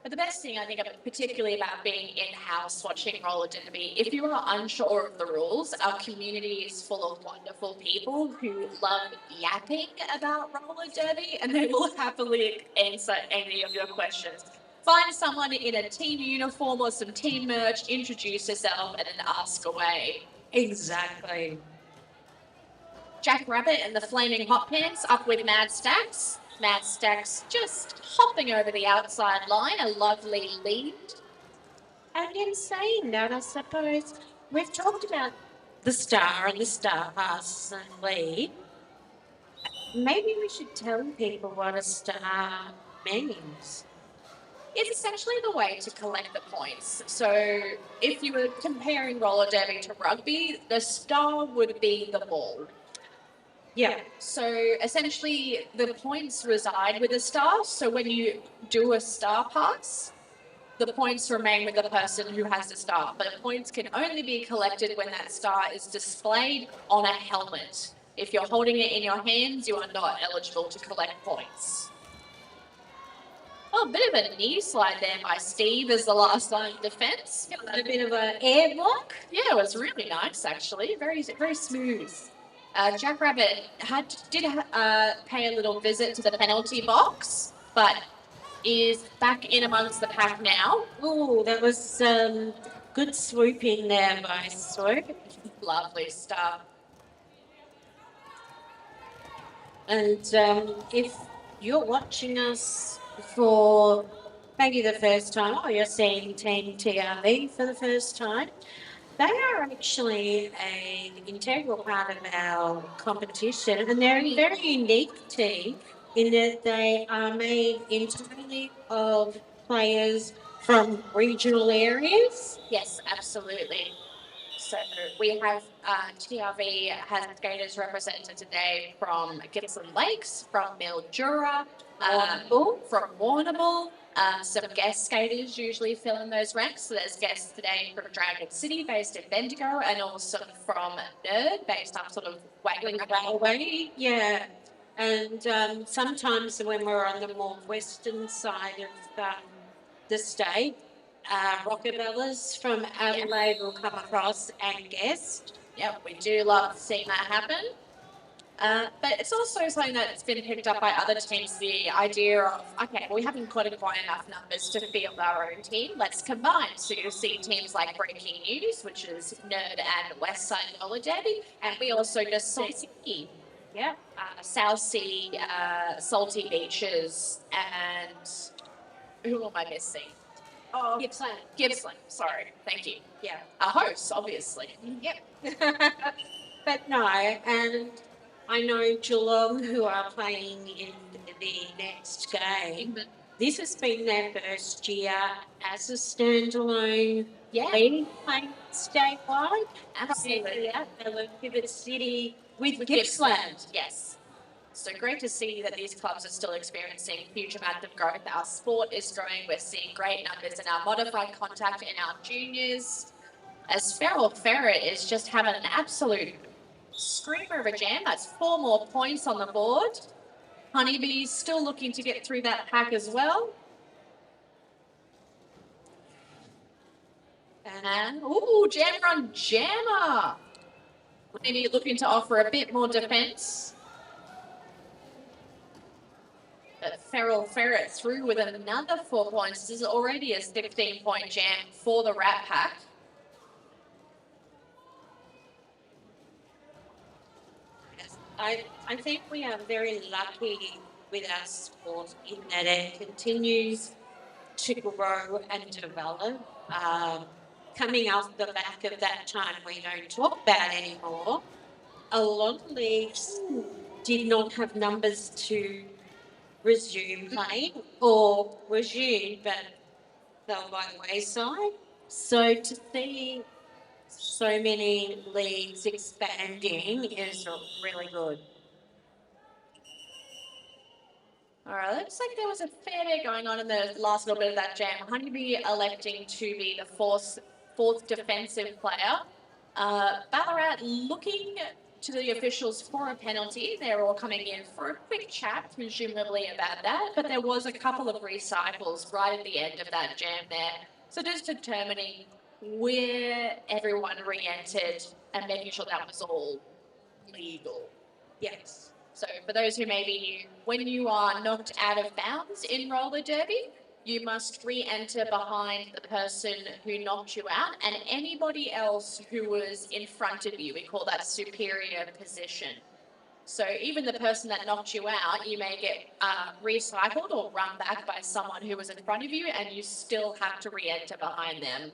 But the best thing I think, particularly about being in-house watching roller derby, if you are unsure of the rules, our community is full of wonderful people who love yapping about roller derby, and they will happily answer any of your questions. Find someone in a team uniform or some team merch, introduce yourself, and then ask away. Exactly. Jack Rabbit and the Flaming Hot Pants up with Mad Stacks. Mad Stacks just hopping over the outside line, a lovely lead. And in saying that, I suppose we've talked about the star and the star pass and lead. Maybe we should tell people what a star means. It's essentially the way to collect the points. So if you were comparing roller derby to rugby, the star would be the ball. Yeah. So essentially the points reside with the star. So when you do a star pass, the points remain with the person who has the star. But the points can only be collected when that star is displayed on a helmet. If you're holding it in your hands, you are not eligible to collect points. Oh, a bit of a knee slide there by Steve as the last line of defence. A bit of an air block. Yeah, it was really nice actually. Very, very smooth. Jack Rabbit did pay a little visit to the penalty box, but is back in amongst the pack now. Ooh, that was good swooping there by Swoop. Lovely stuff. And if you're watching us for maybe the first time, or you're seeing Team TRV for the first time, they are actually an integral part of our competition, and they're a very unique team in that they are made entirely of players from regional areas. Yes, absolutely. So we have TRV has skaters represented today from Gippsland Lakes, from Mildura, from Warragul. Some guest skaters usually fill in those ranks. So there's guests today from Dragon City, based in Bendigo, and also from Nerd, based up sort of Waggling Railway. Yeah, and sometimes when we're on the more western side of the state, Rockabellas from Adelaide will come across and guest. Yep, we do love seeing that happen. But it's also something that's been picked up by other teams, the idea of, okay, well, we haven't got quite enough numbers to field our own team. Let's combine. So you'll see teams like Breaking News, which is Nerd and Westside Roller Derby. And we also just see, Yeah. South Sea, Salty Beaches, and who am I missing? Oh, Gippsland. Gippsland, sorry. Thank you. Yeah. Our hosts, obviously. Yep. But no, and I know Geelong, who are playing in the next game. This has been their first year as a standalone league playing statewide. Absolutely. Yeah, they were Pivot City with With Gippsland. Yes. So great to see that these clubs are still experiencing huge amount of growth. Our sport is growing. We're seeing great numbers in our modified contact in our juniors. As Feral Ferret is just having an absolute screamer of a jam. That's 4 more points on the board. Honeybee's still looking to get through that pack as well. And, ooh, Jam Run Jammer. Maybe looking to offer a bit more defence. But Feral Ferret through with another 4 points. This is already a 15-point jam for the Rat Pack. I think we are very lucky with our sport in that it continues to grow and develop. Coming off the back of that time we don't talk about anymore, a lot of leagues did not have numbers to resume playing or resume, but they were by the wayside. So to see so many leagues expanding is really good. All right, looks like there was a fair bit going on in the last little bit of that jam. Honeybee electing to be the fourth defensive player. Ballarat looking to the officials for a penalty. They're all coming in for a quick chat, presumably about that, but there was a couple of recycles right at the end of that jam there. So just determining where everyone re-entered and making sure that was all legal. Yes. So for those who may be new, when you are knocked out of bounds in roller derby, you must re-enter behind the person who knocked you out and anybody else who was in front of you. We call that superior position. So even the person that knocked you out, you may get recycled or run back by someone who was in front of you, and you still have to re-enter behind them.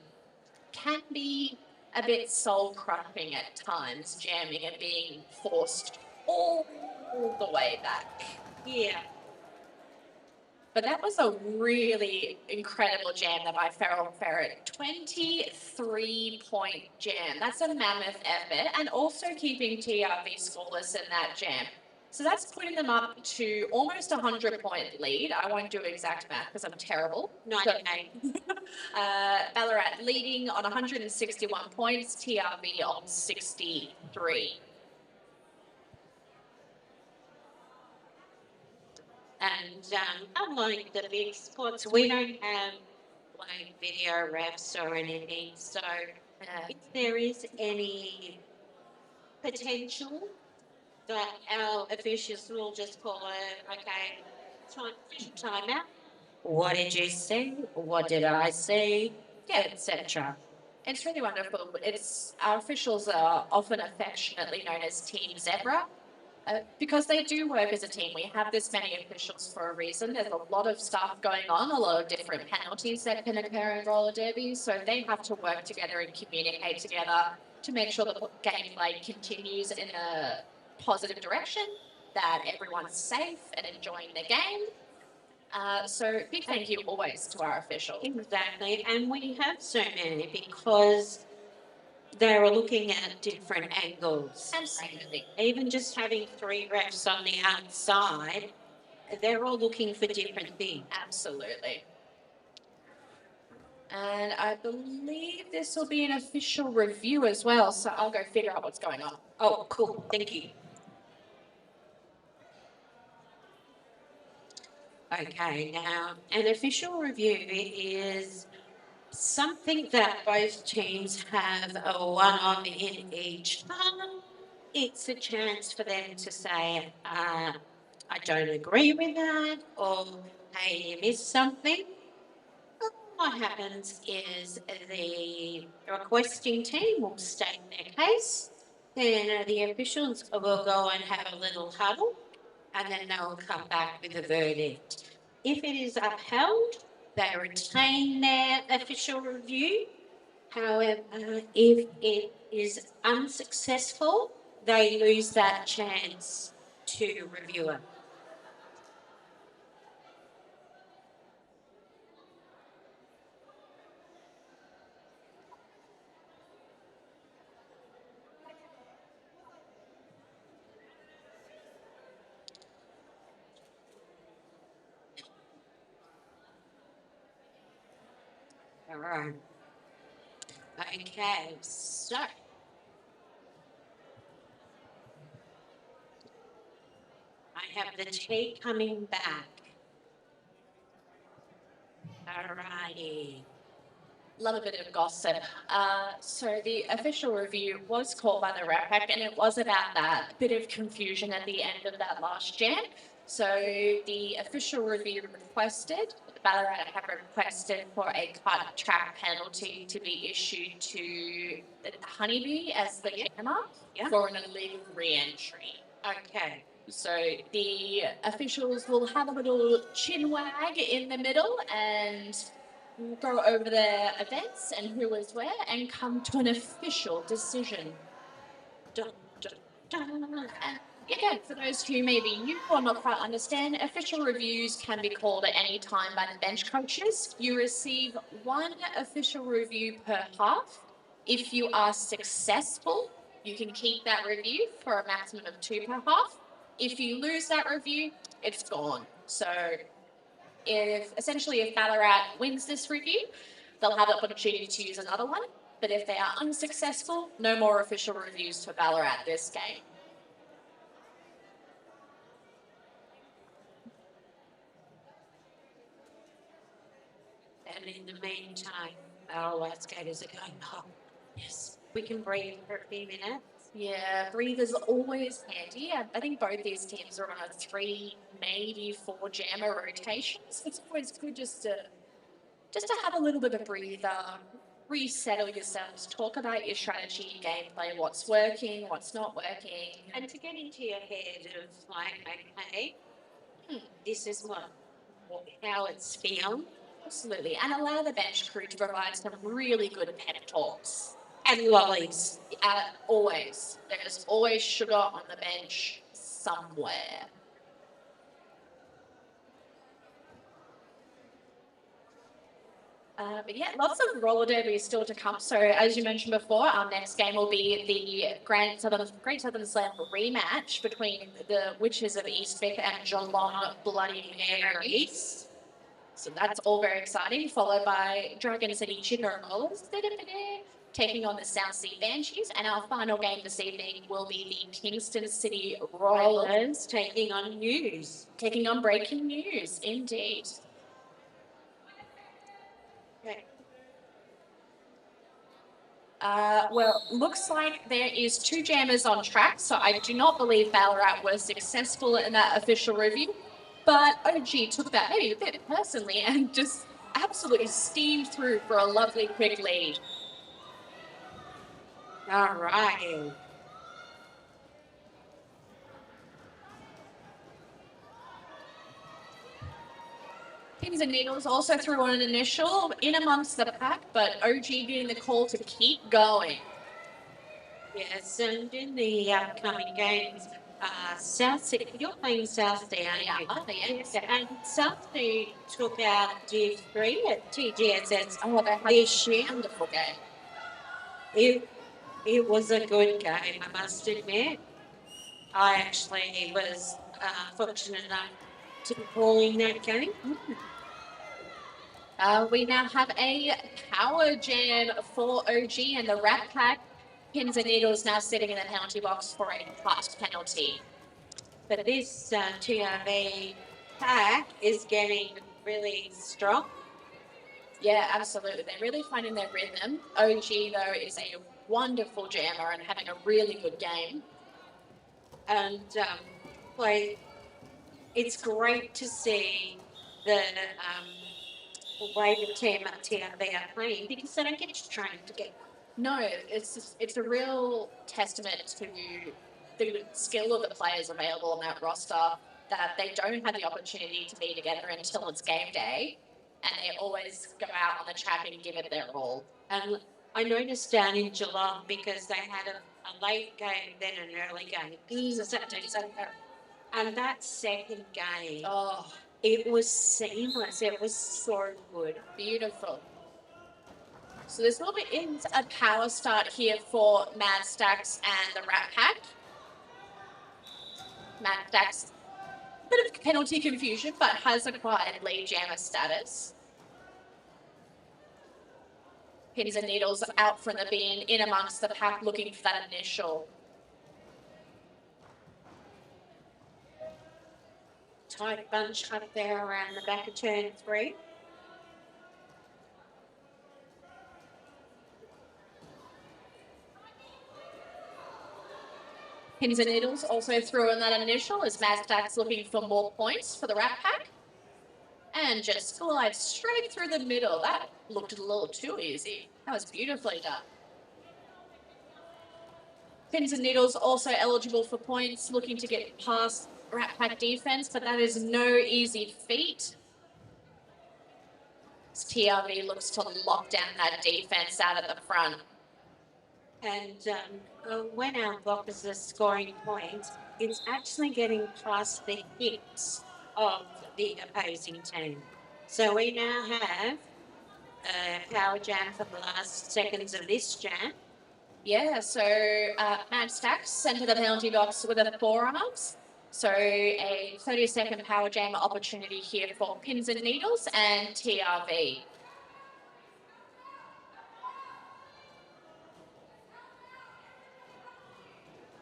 Can be a bit soul-crushing at times, jamming and being forced all the way back. Yeah. But that was a really incredible jam that by Feral Ferret. 23-point jam. That's a mammoth effort. And also keeping TRV scoreless in that jam. So that's putting them up to almost a 100-point lead. I won't do exact math because I'm terrible. 99. Ballarat leading on 161 points, TRV on 63. And unlike the big sports, we don't have like video refs or anything. So if there is any potential that our officials will just call it, okay, time out. What did you see? What did I see? Etc. It's really wonderful. Our officials are often affectionately known as Team Zebra. Because they do work as a team. We have this many officials for a reason. There's a lot of stuff going on, a lot of different penalties that can occur in roller derby. So they have to work together and communicate together to make sure that the gameplay continues in a positive direction, that everyone's safe and enjoying the game. So big thank you always to our officials. Exactly. And we have so many because they were looking at different angles. Absolutely. Even just having 3 refs on the outside, they're all looking for different things. Absolutely. And I believe this will be an official review as well, so I'll go figure out what's going on. Oh, cool. Thank you. Okay, now an official review is something that both teams have a one on in each time. It's a chance for them to say, I don't agree with that, or hey, you missed something. What happens is the requesting team will state their case, then the officials will go and have a little huddle, and then they'll come back with a verdict. If it is upheld, they retain their official review. However, if it is unsuccessful, they lose that chance to review it. All right. Okay, so I have the tea coming back. All righty. Love a bit of gossip. So the official review was called by the Rat Pack, and it was about that bit of confusion at the end of that last jam. So the official review requested, Ballarat have requested for a cut track penalty to be issued to Honeybee as the jammer for an illegal re-entry. Okay. So the officials will have a little chin wag in the middle and go over their events and who was where and come to an official decision. Dun, dun, dun. And again, for those who may be new or not quite understand, official reviews can be called at any time by the bench coaches. You receive one official review per half. If you are successful, you can keep that review for a maximum of 2 per half. If you lose that review, it's gone. So if Ballarat wins this review, they'll have the opportunity to use another one. But if they are unsuccessful, no more official reviews for Ballarat this game. And in the meantime, our white skaters are going, oh, yes, we can breathe for a few minutes. Yeah, breather's always handy. I think both these teams are on a 3, maybe 4 jammer rotations. It's always good just to have a little bit of a breather, resettle yourselves, talk about your strategy, gameplay, what's working, what's not working. And to get into your head of like, okay, this is how it's feeling. Absolutely. And allow the bench crew to provide some really good pep talks. And lollies. Always. There's always sugar on the bench somewhere. But yeah, lots of roller derby still to come. So as you mentioned before, our next game will be the Great Southern Slam rematch between the Witches of Eastwick and Geelong Bloody Marys. So that's all very exciting, followed by Dragon City Chicken Rollers taking on the South Sea Banshees. And our final game this evening will be the Kingston City Rollers taking on news. Taking on breaking news, indeed. Okay. Well, looks like there is 2 jammers on track, so I do not believe Ballarat was successful in that official review. But OG took that maybe a bit personally and just absolutely steamed through for a lovely quick lead. All right. Pins and Needles also threw on an initial in amongst the pack, but OG getting the call to keep going. Yes, and in the upcoming games, South Sea, you're playing South Sea, aren't you? Oh, yes. And South Sea took out Div 3 at TGSS Oh, they had this year. a wonderful game. It was a good game, I must admit. I actually was fortunate enough to be calling that game. We now have a power jam for OG and the Rat Pack. Pins and Needles now sitting in the penalty box for a cut penalty. But this TRV pack is getting really strong. Yeah, absolutely. They're really finding their rhythm. OG, though, is a wonderful jammer and having a really good game. And like, it's great to see the way the team at TRB are playing because they don't get to train together. No, it's a real testament to the skill of the players available on that roster that they don't have the opportunity to be together until it's game day, and they always go out on the track and give it their all. And I noticed down in Geelong because they had a late game, then an early game. So Saturday, Sunday. And that second game, Oh, it was seamless. It was so good. beautiful. So this will be in a power start here for Mad Stacks and the Rat Pack. Mad Stacks, bit of penalty confusion, but has acquired lead jammer status. Pins and Needles out from the bin, in amongst the pack, looking for that initial. Tight bunch up there around the back of turn 3. Pins and Needles also threw in that initial as Mad Stacks looking for more points for the Rat Pack. And just glides straight through the middle. That looked a little too easy. That was beautifully done. Pins and Needles also eligible for points, looking to get past Rat Pack defense, but that is no easy feat. As TRV looks to lock down that defense out at the front. And when our blockers are scoring points, it's actually getting past the hips of the opposing team. So we now have a power jam for the last seconds of this jam. Yeah, so Mad Stacks sent to the penalty box with a forearms. So a 30-second power jam opportunity here for Pins and Needles and TRV.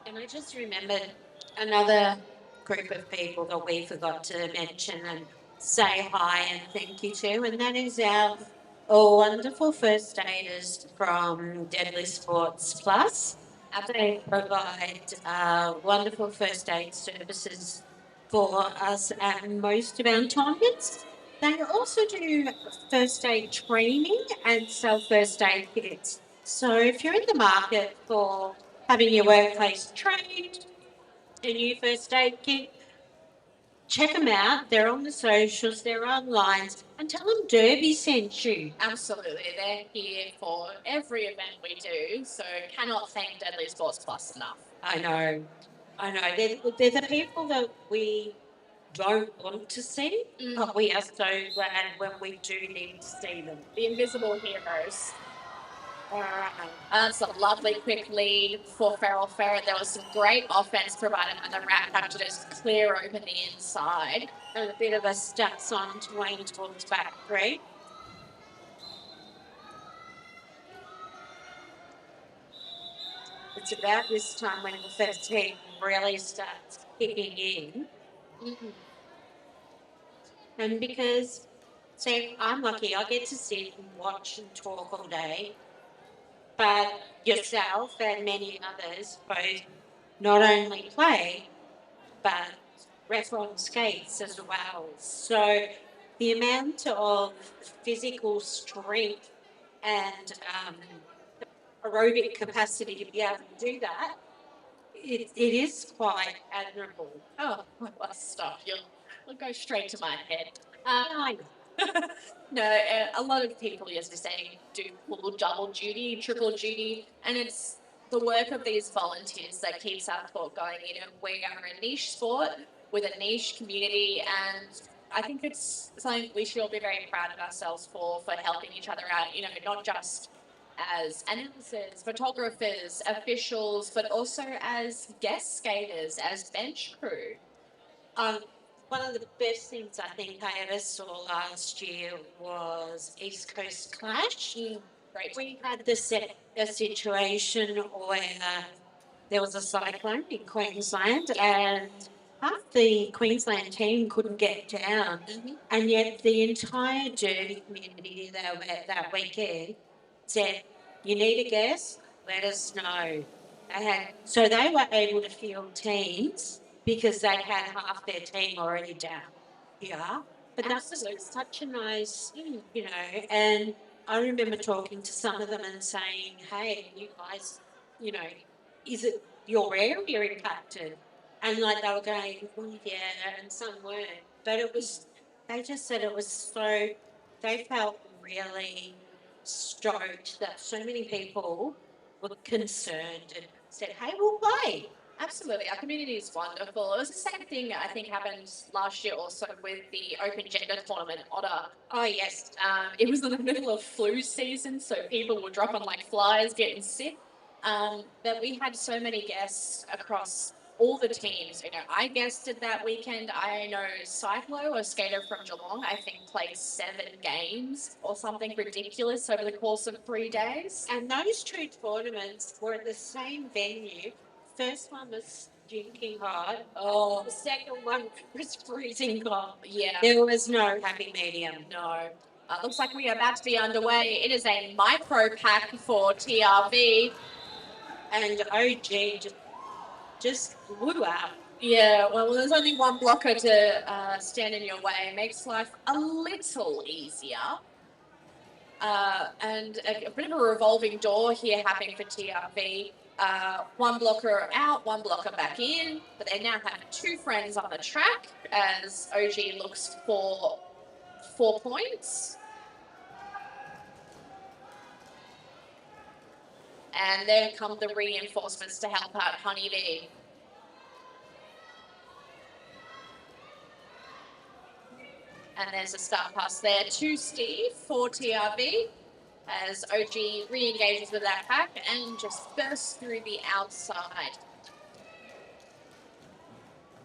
And I just remembered another group of people that we forgot to mention and say hi and thank you to, and that is our wonderful first aiders from Deadly Sports Plus. They provide wonderful first aid services for us at most of our tournaments. They also do first aid training and sell first aid kits. So if you're in the market for having your workplace trained, a new first aid kit, check them out. They're on the socials, they're online, and tell them Derby sent you. Absolutely, they're here for every event we do, so cannot thank Deadly Sports Plus enough. I know. They're the people that we don't want to see, but we are so glad when we do need to see them. The invisible heroes. That's a lovely quick lead for Feral Ferret. There was some great offense provided by the Rat Pack to just clear open the inside. And a bit of a stats on Wayne towards back 3. It's about this time when the first team really starts kicking in. And because, see, I'm lucky, I get to sit and watch and talk all day. But yourself and many others both not only play, but ref on skates as well. So the amount of physical strength and aerobic capacity to be able to do that, it is quite admirable. Oh, well, stop. You'll go straight to my head. I know. No, a lot of people, as we say, do full double duty, triple duty, and it's the work of these volunteers that keeps our sport going. You know, we are a niche sport with a niche community, and I think it's something we should all be very proud of ourselves for helping each other out, you know, not just as announcers, photographers, officials, but also as guest skaters, as bench crew. One of the best things I think I ever saw last year was East Coast Clash. Great. We had a situation where there was a cyclone in Queensland and half the Queensland team couldn't get down, and yet the entire Derby community that weekend said, "You need a guess? Let us know." So they were able to field teams because they had half their team already down. Yeah, but that was such a nice, and I remember talking to some of them and saying, "Hey, you guys, you know, is it your area impacted?" And like they were going, "Oh, yeah," and some weren't. But they just said it was so, they felt really stoked that so many people were concerned and said, "Hey, we'll play." Absolutely, our community is wonderful. It was the same thing I think happened last year also with the Open Gender Tournament, Otter. Oh, yes. It was in the middle of flu season, so people were dropping like flies, getting sick. But we had so many guests across all the teams. I guested that weekend. I know Cyclo, a skater from Geelong, I think played 7 games or something ridiculous over the course of 3 days. And those two tournaments were at the same venue. First one was stinking hot. Oh, The second one was freezing cold. yeah. There was no happy medium. No. Looks like we are about to be underway. It is a micro pack for TRV. And OG just blew out. Yeah, well, there's only one blocker to stand in your way. It makes life a little easier. And a bit of a revolving door here happening for TRV. One blocker out, one blocker back in, but they now have 2 friends on the track as OG looks for 4 points. And then come the reinforcements to help out Honeybee. And there's a start pass there to Steve for TRV as OG re-engages with that pack and just bursts through the outside.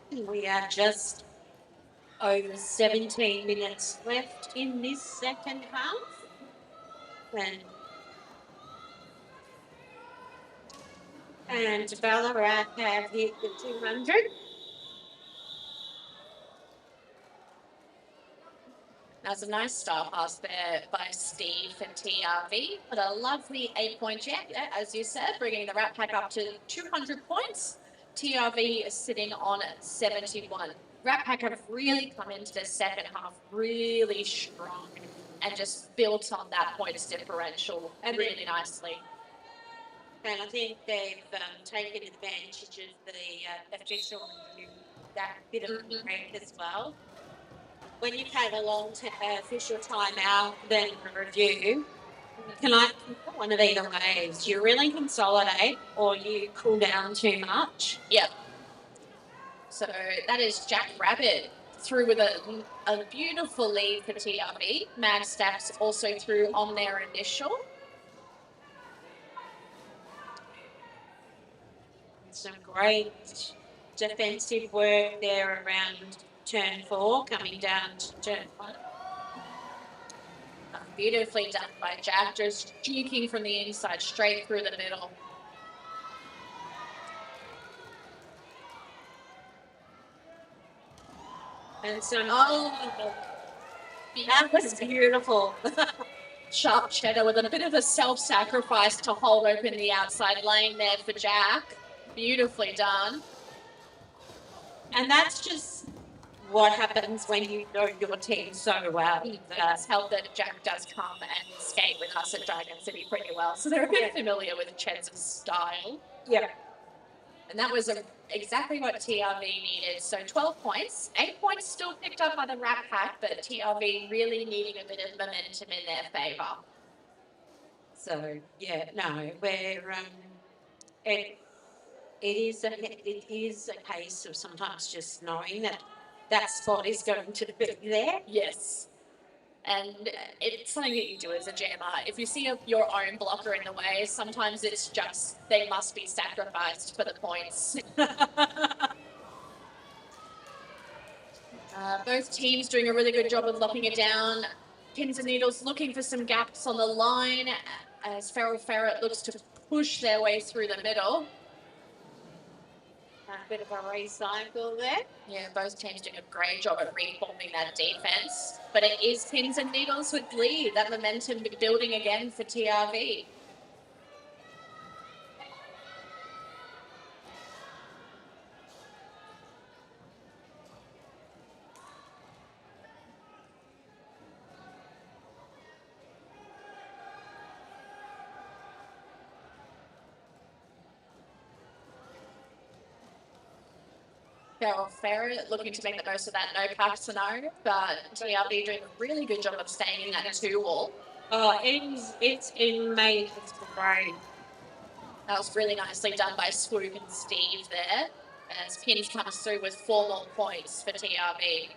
We are just over 17 minutes left in this second half. And Ballarat have hit the 200. That's a nice start pass there by Steve for TRV, but a lovely 8-point jam, as you said, bringing the Rat Pack up to 200 points. TRV is sitting on 71. Rat Pack have really come into the second half really strong and just built on that points differential really nicely. And I think they've taken advantage of the official review, that bit of break as well. When you've had a long official timeout, then a review, can I put one of either ways? You really consolidate or you cool down too much. Yep. So that is Jack Rabbit through with a beautiful lead for TRV. Mad Stacks also through on their initial. Some great defensive work there around turn 4, coming down to turn 1. Beautifully done by Jack, just juking from the inside straight through the middle. And so, that was beautiful. Sharp cheddar with a bit of a self-sacrifice to hold open the outside lane there for Jack. Beautifully done. And that's just what happens when you know your team so well. It does help that Jack does come and skate with us at Dragon City pretty well, so they're a bit familiar with Ched's style. Yeah. And that was exactly what TRV needed. So 12 points, 8 points still picked up by the Rat Pack, but TRV really needing a bit of momentum in their favour. So yeah, no, we're it is a case of sometimes just knowing that spot is going to be there. Yes. And it's something that you do as a jammer. If you see your own blocker in the way, sometimes it's just they must be sacrificed for the points. Both teams doing a really good job of locking it down. Pins and Needles looking for some gaps on the line as Feral Ferret looks to push their way through the middle. A bit of a recycle there. Yeah, both teams doing a great job at reforming that defense. But it is pins and needles with lead. That momentum building again for TRV. Farrell Ferret looking to make the most of that no-pack scenario, but TRV doing a really good job of staying in that 2-wall. Oh, it's inmate. It's great. That was really nicely done by Swoop and Steve there, as Pins comes through with 4 more points for TRV.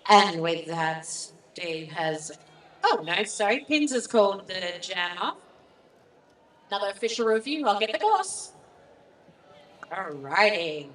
And with that, Steve has. Oh no, sorry, Pins has called the jam off. Another official review. I'll get the course. Alrighty.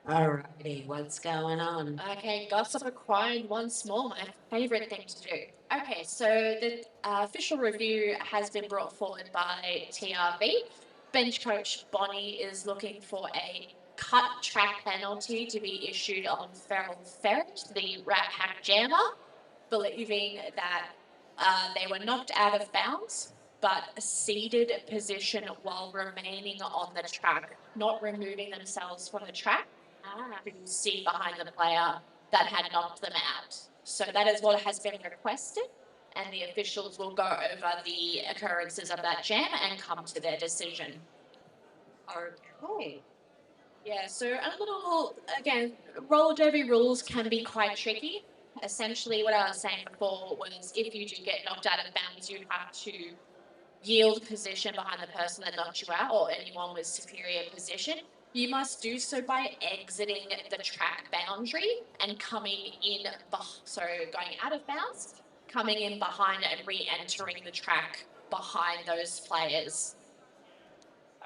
Alrighty, what's going on? Okay, gossip acquired once more. My favourite thing to do. Okay, so the official review has been brought forward by TRV. Bench coach Bonnie is looking for a cut track penalty to be issued on Farrell Ferret, the Rat Pack jammer, believing that they were knocked out of bounds but ceded position while remaining on the track, not removing themselves from the track. You can see behind the player that had knocked them out. So that is what has been requested, and the officials will go over the occurrences of that jam and come to their decision. Okay. Yeah, so a little, again, roller derby rules can be quite tricky. Essentially, what I was saying before was if you do get knocked out of bounds, you have to yield position behind the person that knocked you out or anyone with superior position. You must do so by exiting the track boundary and coming in, so going out of bounds, coming in behind and re-entering the track behind those players.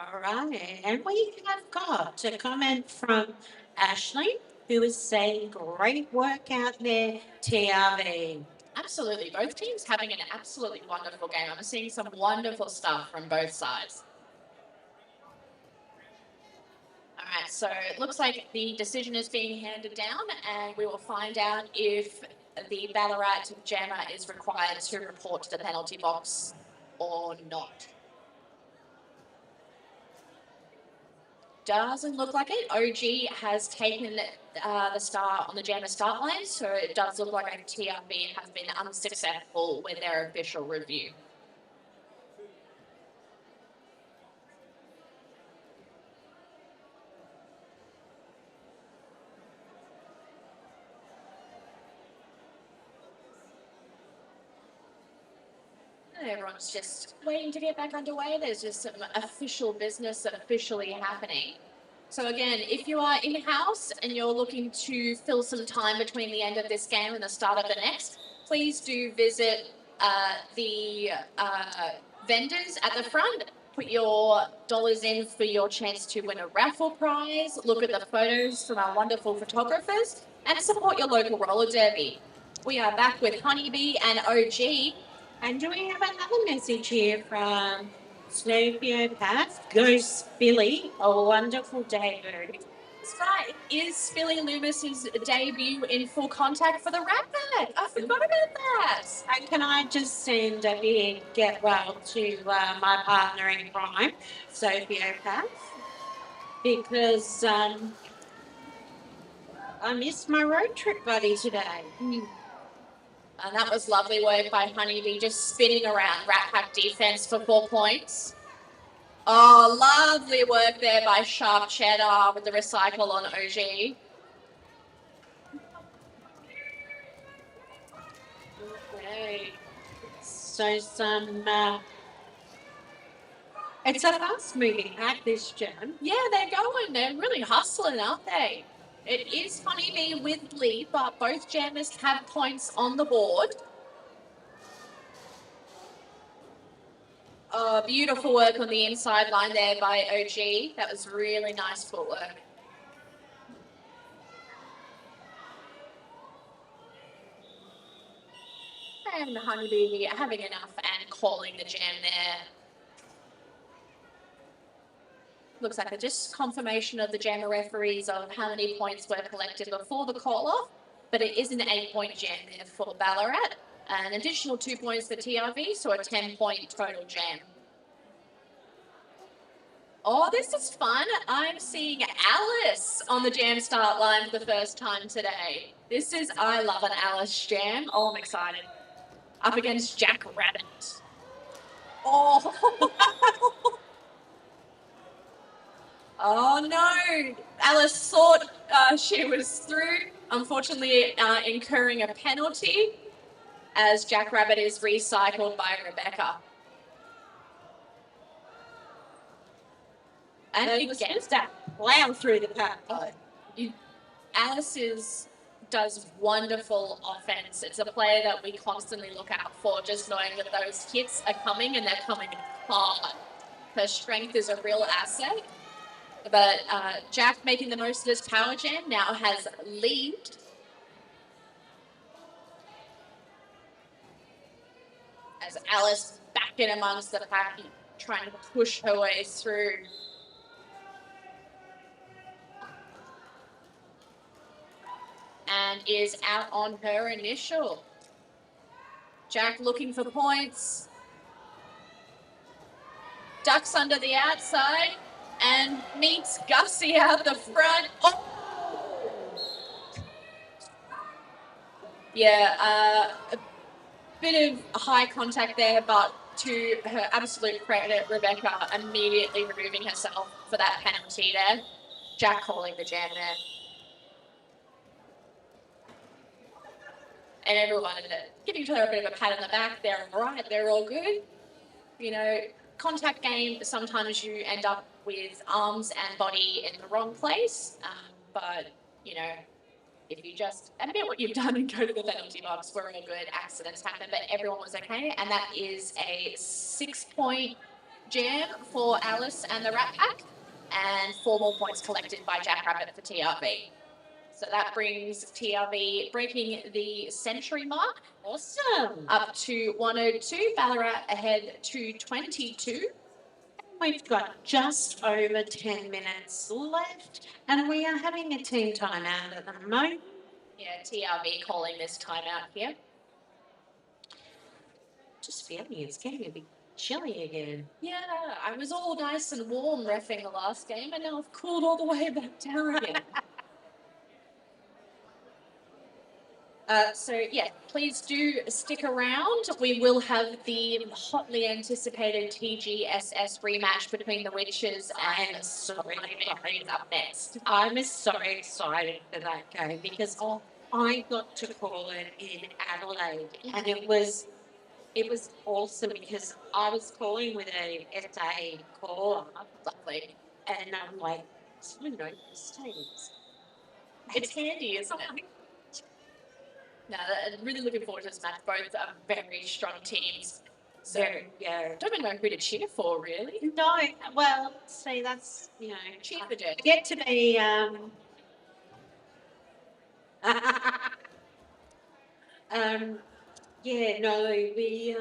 All right, and we have got a comment from Ashley, who is saying, great work out there, TRV. Absolutely. Both teams having an absolutely wonderful game. I'm seeing some wonderful stuff from both sides. All right, so it looks like the decision is being handed down, and we will find out if the Ballarat jammer is required to report to the penalty box or not. Doesn't look like it. OG has taken the start on the jammer start line, so it does look like TRV has been unsuccessful with their official review. Everyone's just waiting to get back underway. There's just some official business officially happening. So again, if you are in-house and you're looking to fill some time between the end of this game and the start of the next, please do visit the vendors at the front. Put your dollars in for your chance to win a raffle prize. Look at the photos from our wonderful photographers and support your local roller derby. We are back with Honeybee and OG. And do we have another message here from Snowpiopath goes Billy, a wonderful debut. That's right. It is Billy Loomis's debut in full contact for the Rat Pack. I forgot about that. And can I just send a big get well to my partner in crime, Sophiopath, because I missed my road trip buddy today. And that was lovely work by Honeybee, just spinning around Rat Pack defense for 4 points. Oh, lovely work there by Sharp Cheddar with the recycle on OG. Okay. So it's a fast-moving pack, this Gem. Yeah, they're going. They're really hustling, aren't they? It is Honeybee with lead, but both jammers have points on the board. Oh, beautiful work on the inside line there by OG. That was really nice footwork. And Honeybee having enough and calling the jam there. Looks like a just confirmation of the jammer referees of how many points were collected before the call-off, but it is an 8-point jam there for Ballarat. An additional 2 points for TRV, so a 10-point total jam. Oh, this is fun. I'm seeing Alice on the jam start line for the first time today. I love an Alice jam. Oh, I'm excited. Up against Jack Rabbit. Oh. Oh no. Alice thought she was through, unfortunately incurring a penalty as Jack Rabbit is recycled by Rebecca. And again, that plow through the pack. Alice does wonderful offense. It's a player that we constantly look out for, just knowing that those hits are coming and they're coming hard. Her strength is a real asset. But Jack, making the most of this power jam, now has lead. As Alice back in amongst the pack, trying to push her way through. And is out on her initial. Jack looking for points. Ducks under the outside and meets Gussie out the front. Oh! Yeah, a bit of high contact there, but to her absolute credit, Rebecca immediately removing herself for that penalty there. Jack calling the jam there. And everyone giving each other a bit of a pat on the back. They're all right. They're all good. You know, contact game, sometimes you end up with arms and body in the wrong place. But, you know, if you just admit what you've done and go to the penalty box, we're all good. Accidents happen, but everyone was okay. And that is a 6-point jam for Alice and the Rat Pack, and 4 more points collected by Jack Rabbit for TRV. So that brings TRV breaking the century mark. Awesome. Up to 102. Ballarat ahead to 22. We've got just over 10 minutes left, and we are having a team timeout at the moment. Yeah, TRV calling this timeout here. Just feeling it's getting a bit chilly again. Yeah, I was all nice and warm reffing the last game, and now I've cooled all the way back down again. So, yeah, please do stick around. We will have the hotly anticipated TGSS rematch between the Witches and Honeybee up next. I'm so excited for that game because I got to call it in Adelaide, and it was awesome because I was calling with a SA caller. Lovely. And I'm like, so no mistakes. It's handy, isn't it? No, really looking forward to this match. Both are very strong teams. So, Yeah. don't even know who to cheer for, really. No, well, see, that's, you know, Cheer for Jen. get to be, yeah, no, we,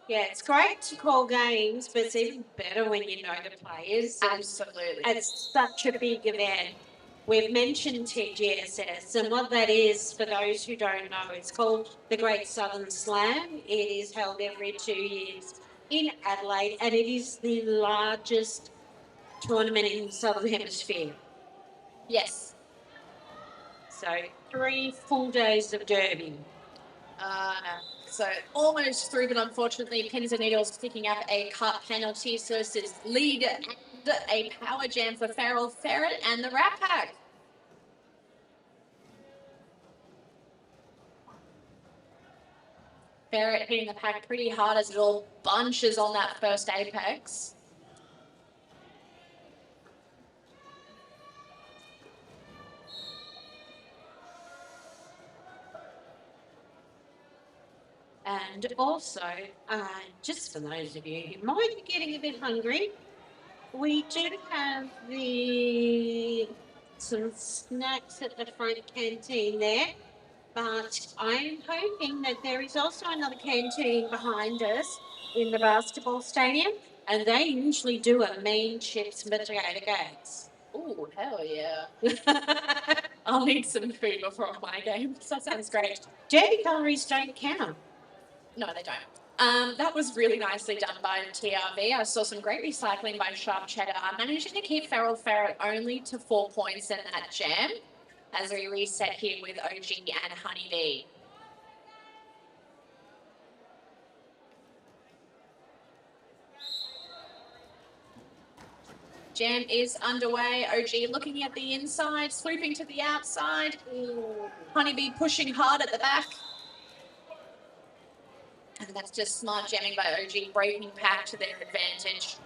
Yeah, it's great to call games, but it's even better when you know the players. And Absolutely. it's such a big event. We've mentioned TGSS, and what that is, for those who don't know, it's called the Great Southern Slam. It is held every 2 years in Adelaide, and it is the largest tournament in the Southern Hemisphere. Yes. So 3 full days of derby. So almost through, but unfortunately, Pins and Needles picking up a cut penalty. So this is lead and a power jam for Feral Ferret and the Rat Pack. Ferret hitting the pack pretty hard as it all bunches on that first apex. And also, just for those of you who might be getting a bit hungry, we do have some snacks at the front canteen there. But I'm hoping that there is also another canteen behind us in the basketball stadium, and they usually do a mean chips and potato cakes. Ooh, hell yeah. I'll need some food before my game. That sounds great. Derby calories don't count. No, they don't. That was really nicely done by TRV. I saw some great recycling by Sharp Cheddar, managing to keep Feral Ferret only to 4 points in that jam as we reset here with OG and Honeybee. Jam is underway. OG looking at the inside, swooping to the outside. Honeybee pushing hard at the back. And that's just smart jamming by OG, breaking pack to their advantage.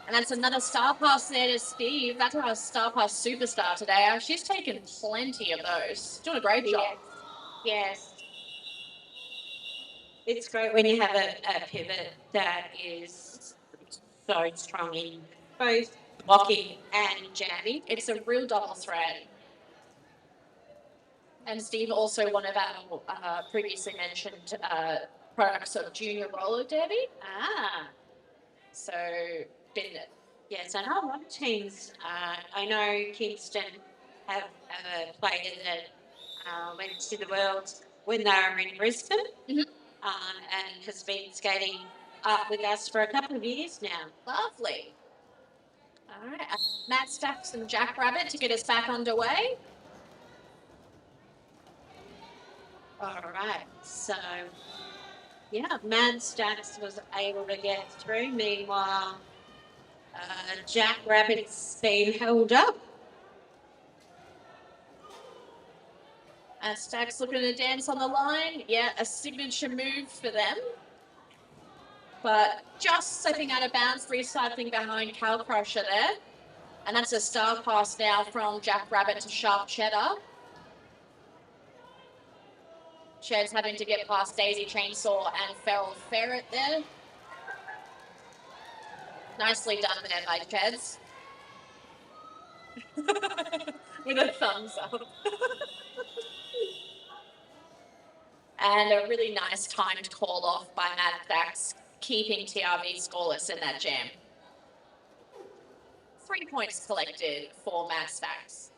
And that's another star pass there to Steve. That's our star pass superstar today. She's taken plenty of those. Doing a great job. Yes. It's great when you have a pivot that is so strong in both blocking and jamming. It's a real double threat. And Steve, also one of our previously mentioned products of Junior Roller Derby. So, been Yes, I know a lot of teams. I know Kingston have a player that went to the Worlds when they were in Brisbane, Mhm. And has been skating up with us for a couple of years now. lovely. All right, Matt Stacks and Jack Rabbit to get us back underway. All right, so yeah, Mad Stacks was able to get through. Meanwhile, Jack Rabbit's been held up. Stacks looking to dance on the line. Yeah, a signature move for them. But just slipping out of bounds, recycling behind Cal Crusher there. And that's a star pass now from Jack Rabbit to Sharp Cheddar. Ched's having to get past Daisy Chainsaw and Feral Ferret there. Nicely done there by Cheds. With a thumbs up. And a really nice timed call off by Matt Stacks, keeping TRV scoreless in that jam. 3 points collected for Matt Stacks.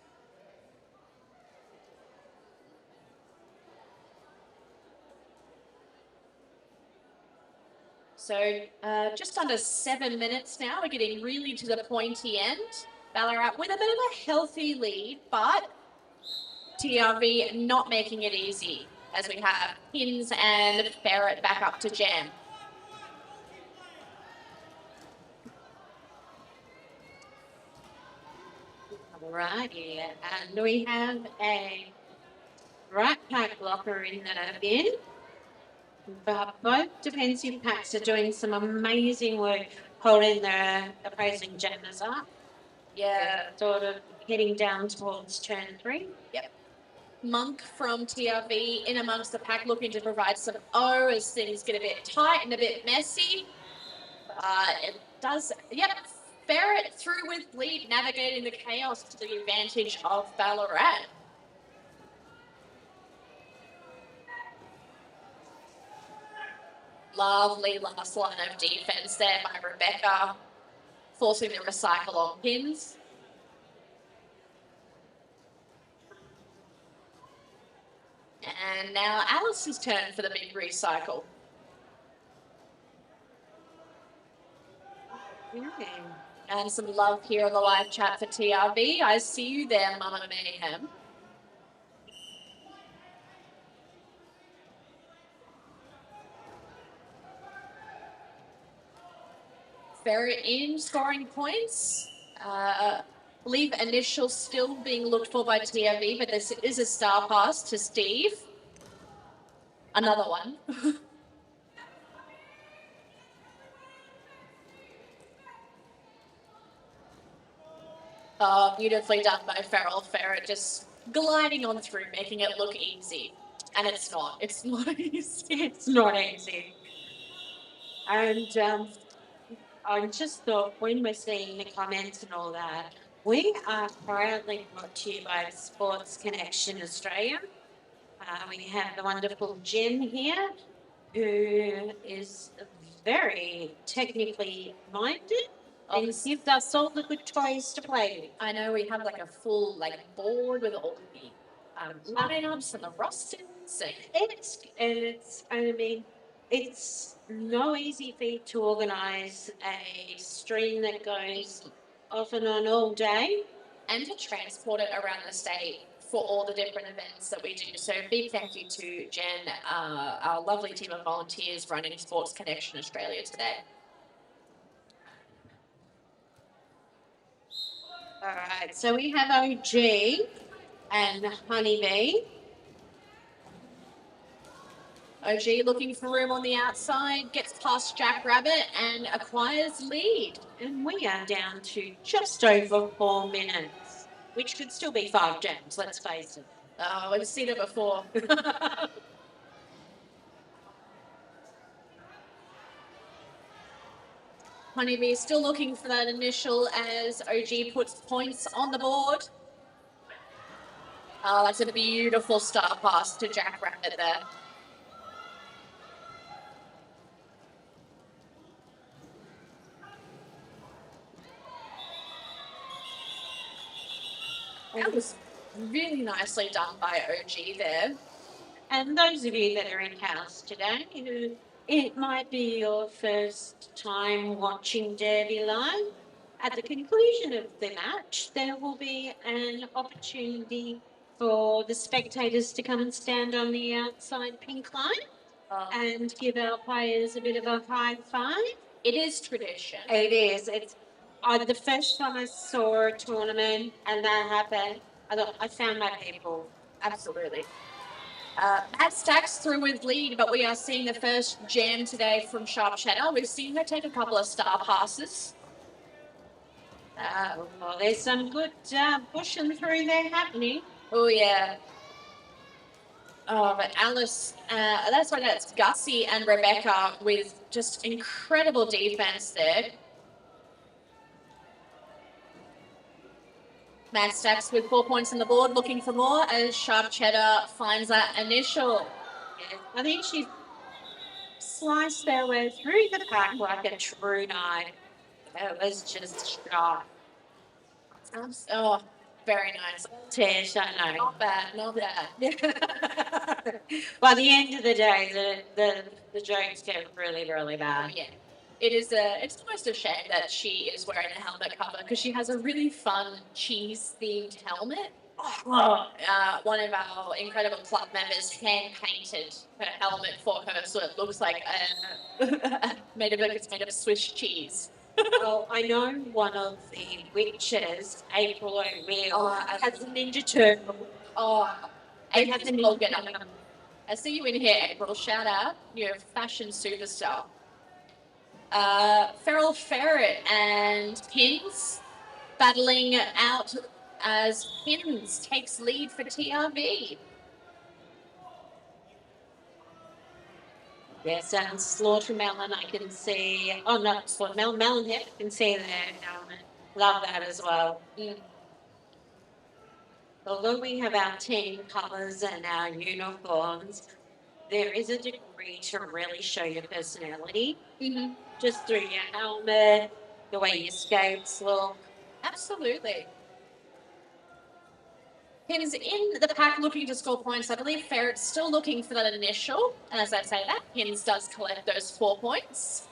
So just under 7 minutes now. We're getting really to the pointy end. Ballarat with a bit of a healthy lead, but TRV not making it easy as we have Pins and Ferret back up to jam. All right, yeah, and we have a right pack blocker in the bin. But both defensive packs are doing some amazing work holding their opposing jammers up. Yeah. Sort of heading down towards turn 3. Yep. Monk from TRV in amongst the pack looking to provide some O as things get a bit tight and a bit messy. It does, yep, Ferret through with lead, navigating the chaos to the advantage of Ballarat. Lovely last line of defense there by Rebecca, forcing the recycle on pins. And now Alice's turn for the big recycle. And some love here on the live chat for TRV. I see you there, Mama Mayhem. Ferret in, scoring points. Believe initial still being looked for by TRV, but this is a star pass to Steve. Another one. Oh, beautifully done by Feral Ferret, just gliding on through, making it look easy. And it's not. It's not easy. It's not easy. And I just thought when we're seeing the comments and all that, we are proudly brought to you by Sports Connection Australia. We have the wonderful Jen here, who is very technically minded and gives us all the good toys to play with. I know we have like a full board with all the lineups and the rosters. It's no easy feat to organise a stream that goes off and on all day. And to transport it around the state for all the different events that we do. So big thank you to Jen, our lovely team of volunteers running Sports Connection Australia today. All right, so we have OG and Honeybee. OG looking for room on the outside, gets past Jackrabbit and acquires lead. And we are down to just over 4 minutes, which could still be 5 jams, let's face it. Oh, we've seen it before. Honeybee still looking for that initial as OG puts points on the board. Oh, that's a beautiful star pass to Jackrabbit there. That was really nicely done by OG there. And those of you that are in house today, who it might be your first time watching Derby live, at the conclusion of the match, there will be an opportunity for the spectators to come and stand on the outside pink line and give our players a bit of a high five. It is tradition. It is. It's the first time I saw a tournament and that happened, I thought I found my people. Absolutely. Matt Stacks through with lead, but we are seeing the first jam today from Sharp Cheddar. We've seen her take a couple of star passes. Well, there's some good pushing through there happening. Oh, yeah. Oh, but Alice, that's Gussie and Rebecca with just incredible defense there. Matt Stacks with 4 points on the board, looking for more as Sharp Cheddar finds that initial. Yeah, I think she sliced their way through the pack like a true knife. It was just sharp. Oh, very nice. Tish, I know. Not bad, not bad. By the end of the day, the jokes get really, really bad. Yeah. It's almost a shame that she is wearing a helmet cover because she has a really fun cheese-themed helmet. One of our incredible club members hand-painted her helmet for her so it looks like it's made of Swiss cheese. Well, I know one of the witches, April O'Reilly, has a Ninja Turtle. Oh, It has a April, Ninja Turtle. I see you in here, April. Shout out. You're a fashion superstar. Feral Ferret and Pins battling out as Pins takes lead for TRV. Yes, and Slaughtermelon, I can see. Oh, not Slaughtermelon, Melonhead, I can see there. Love that as well. Although we have our team colours and our uniforms, there is a degree for you to really show your personality, Mm-hmm. just through your helmet, the way your skates look. Absolutely. Pins in the pack looking to score points. I believe Ferret's still looking for that initial. And as I say that, Pins does collect those 4 points.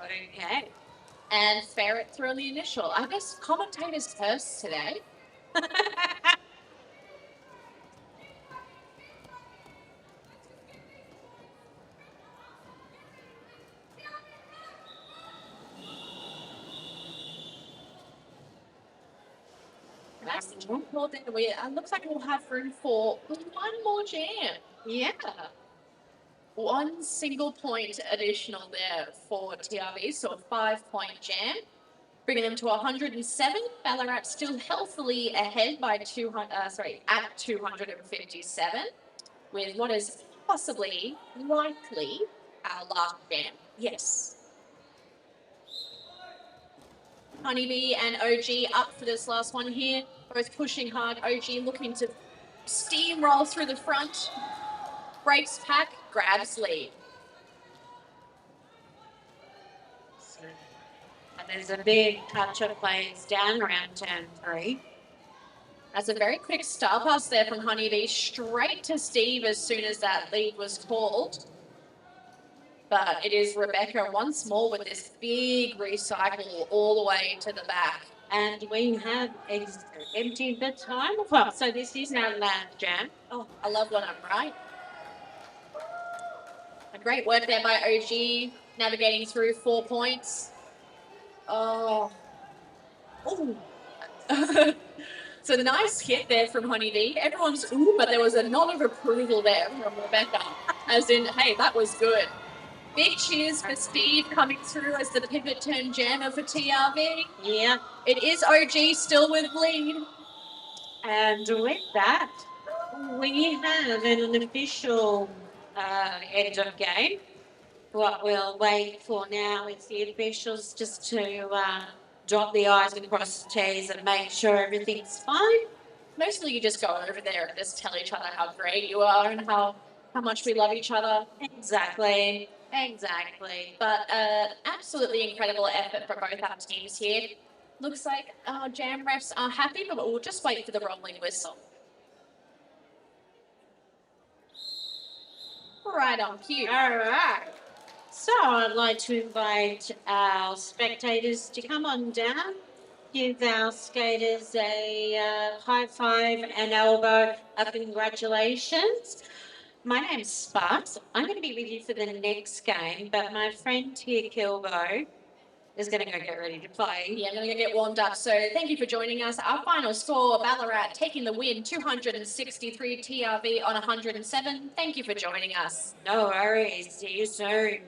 Okay. And Ferret through the initial. I guess commentator's curse today. That's more than we. It looks like we'll have room for one more jam. Yeah. 1 single point additional there for TRV, so a 5-point jam, bringing them to 107. Ballarat still healthily ahead by 200. At 257, with what is possibly, likely, our last jam. Yes. Honeybee and OG up for this last one here, both pushing hard. OG looking to steamroll through the front. Breaks pack, grabs lead. And there's a big touch of players down around turn 3. That's a very quick star pass there from Honeybee, straight to Steve as soon as that lead was called. But it is Rebecca once more with this big recycle all the way to the back. And we have emptied the time clock. So this is our last jam. Oh, I love when I'm right. A great work there by OG, navigating through 4 points. Oh. Ooh. It's a nice hit there from Honeybee. Everyone's ooh, but there was a nod of approval there from Rebecca. As in, hey, that was good. Big cheers for Steve coming through as the pivot turn jammer for TRV. Yeah. It is OG still with lead. And with that, we have an official end of game. What we'll wait for now is the officials just to dot the I's and cross the T's and make sure everything's fine. Mostly you just go over there and just tell each other how great you are and how much we love each other. Exactly. But absolutely incredible effort for both our teams here. Looks like our jam refs are happy, but we'll just wait for the rolling whistle. Right on cue. All right. So I'd like to invite our spectators to come on down, give our skaters a high five and elbow of congratulations. My name's Sparks. I'm going to be with you for the next game, but my friend here, Kilbo, is going to go get ready to play. Yeah, I'm going to go get warmed up. So thank you for joining us. Our final score, Ballarat taking the win, 263 TRV on 107. Thank you for joining us. No worries. See you soon.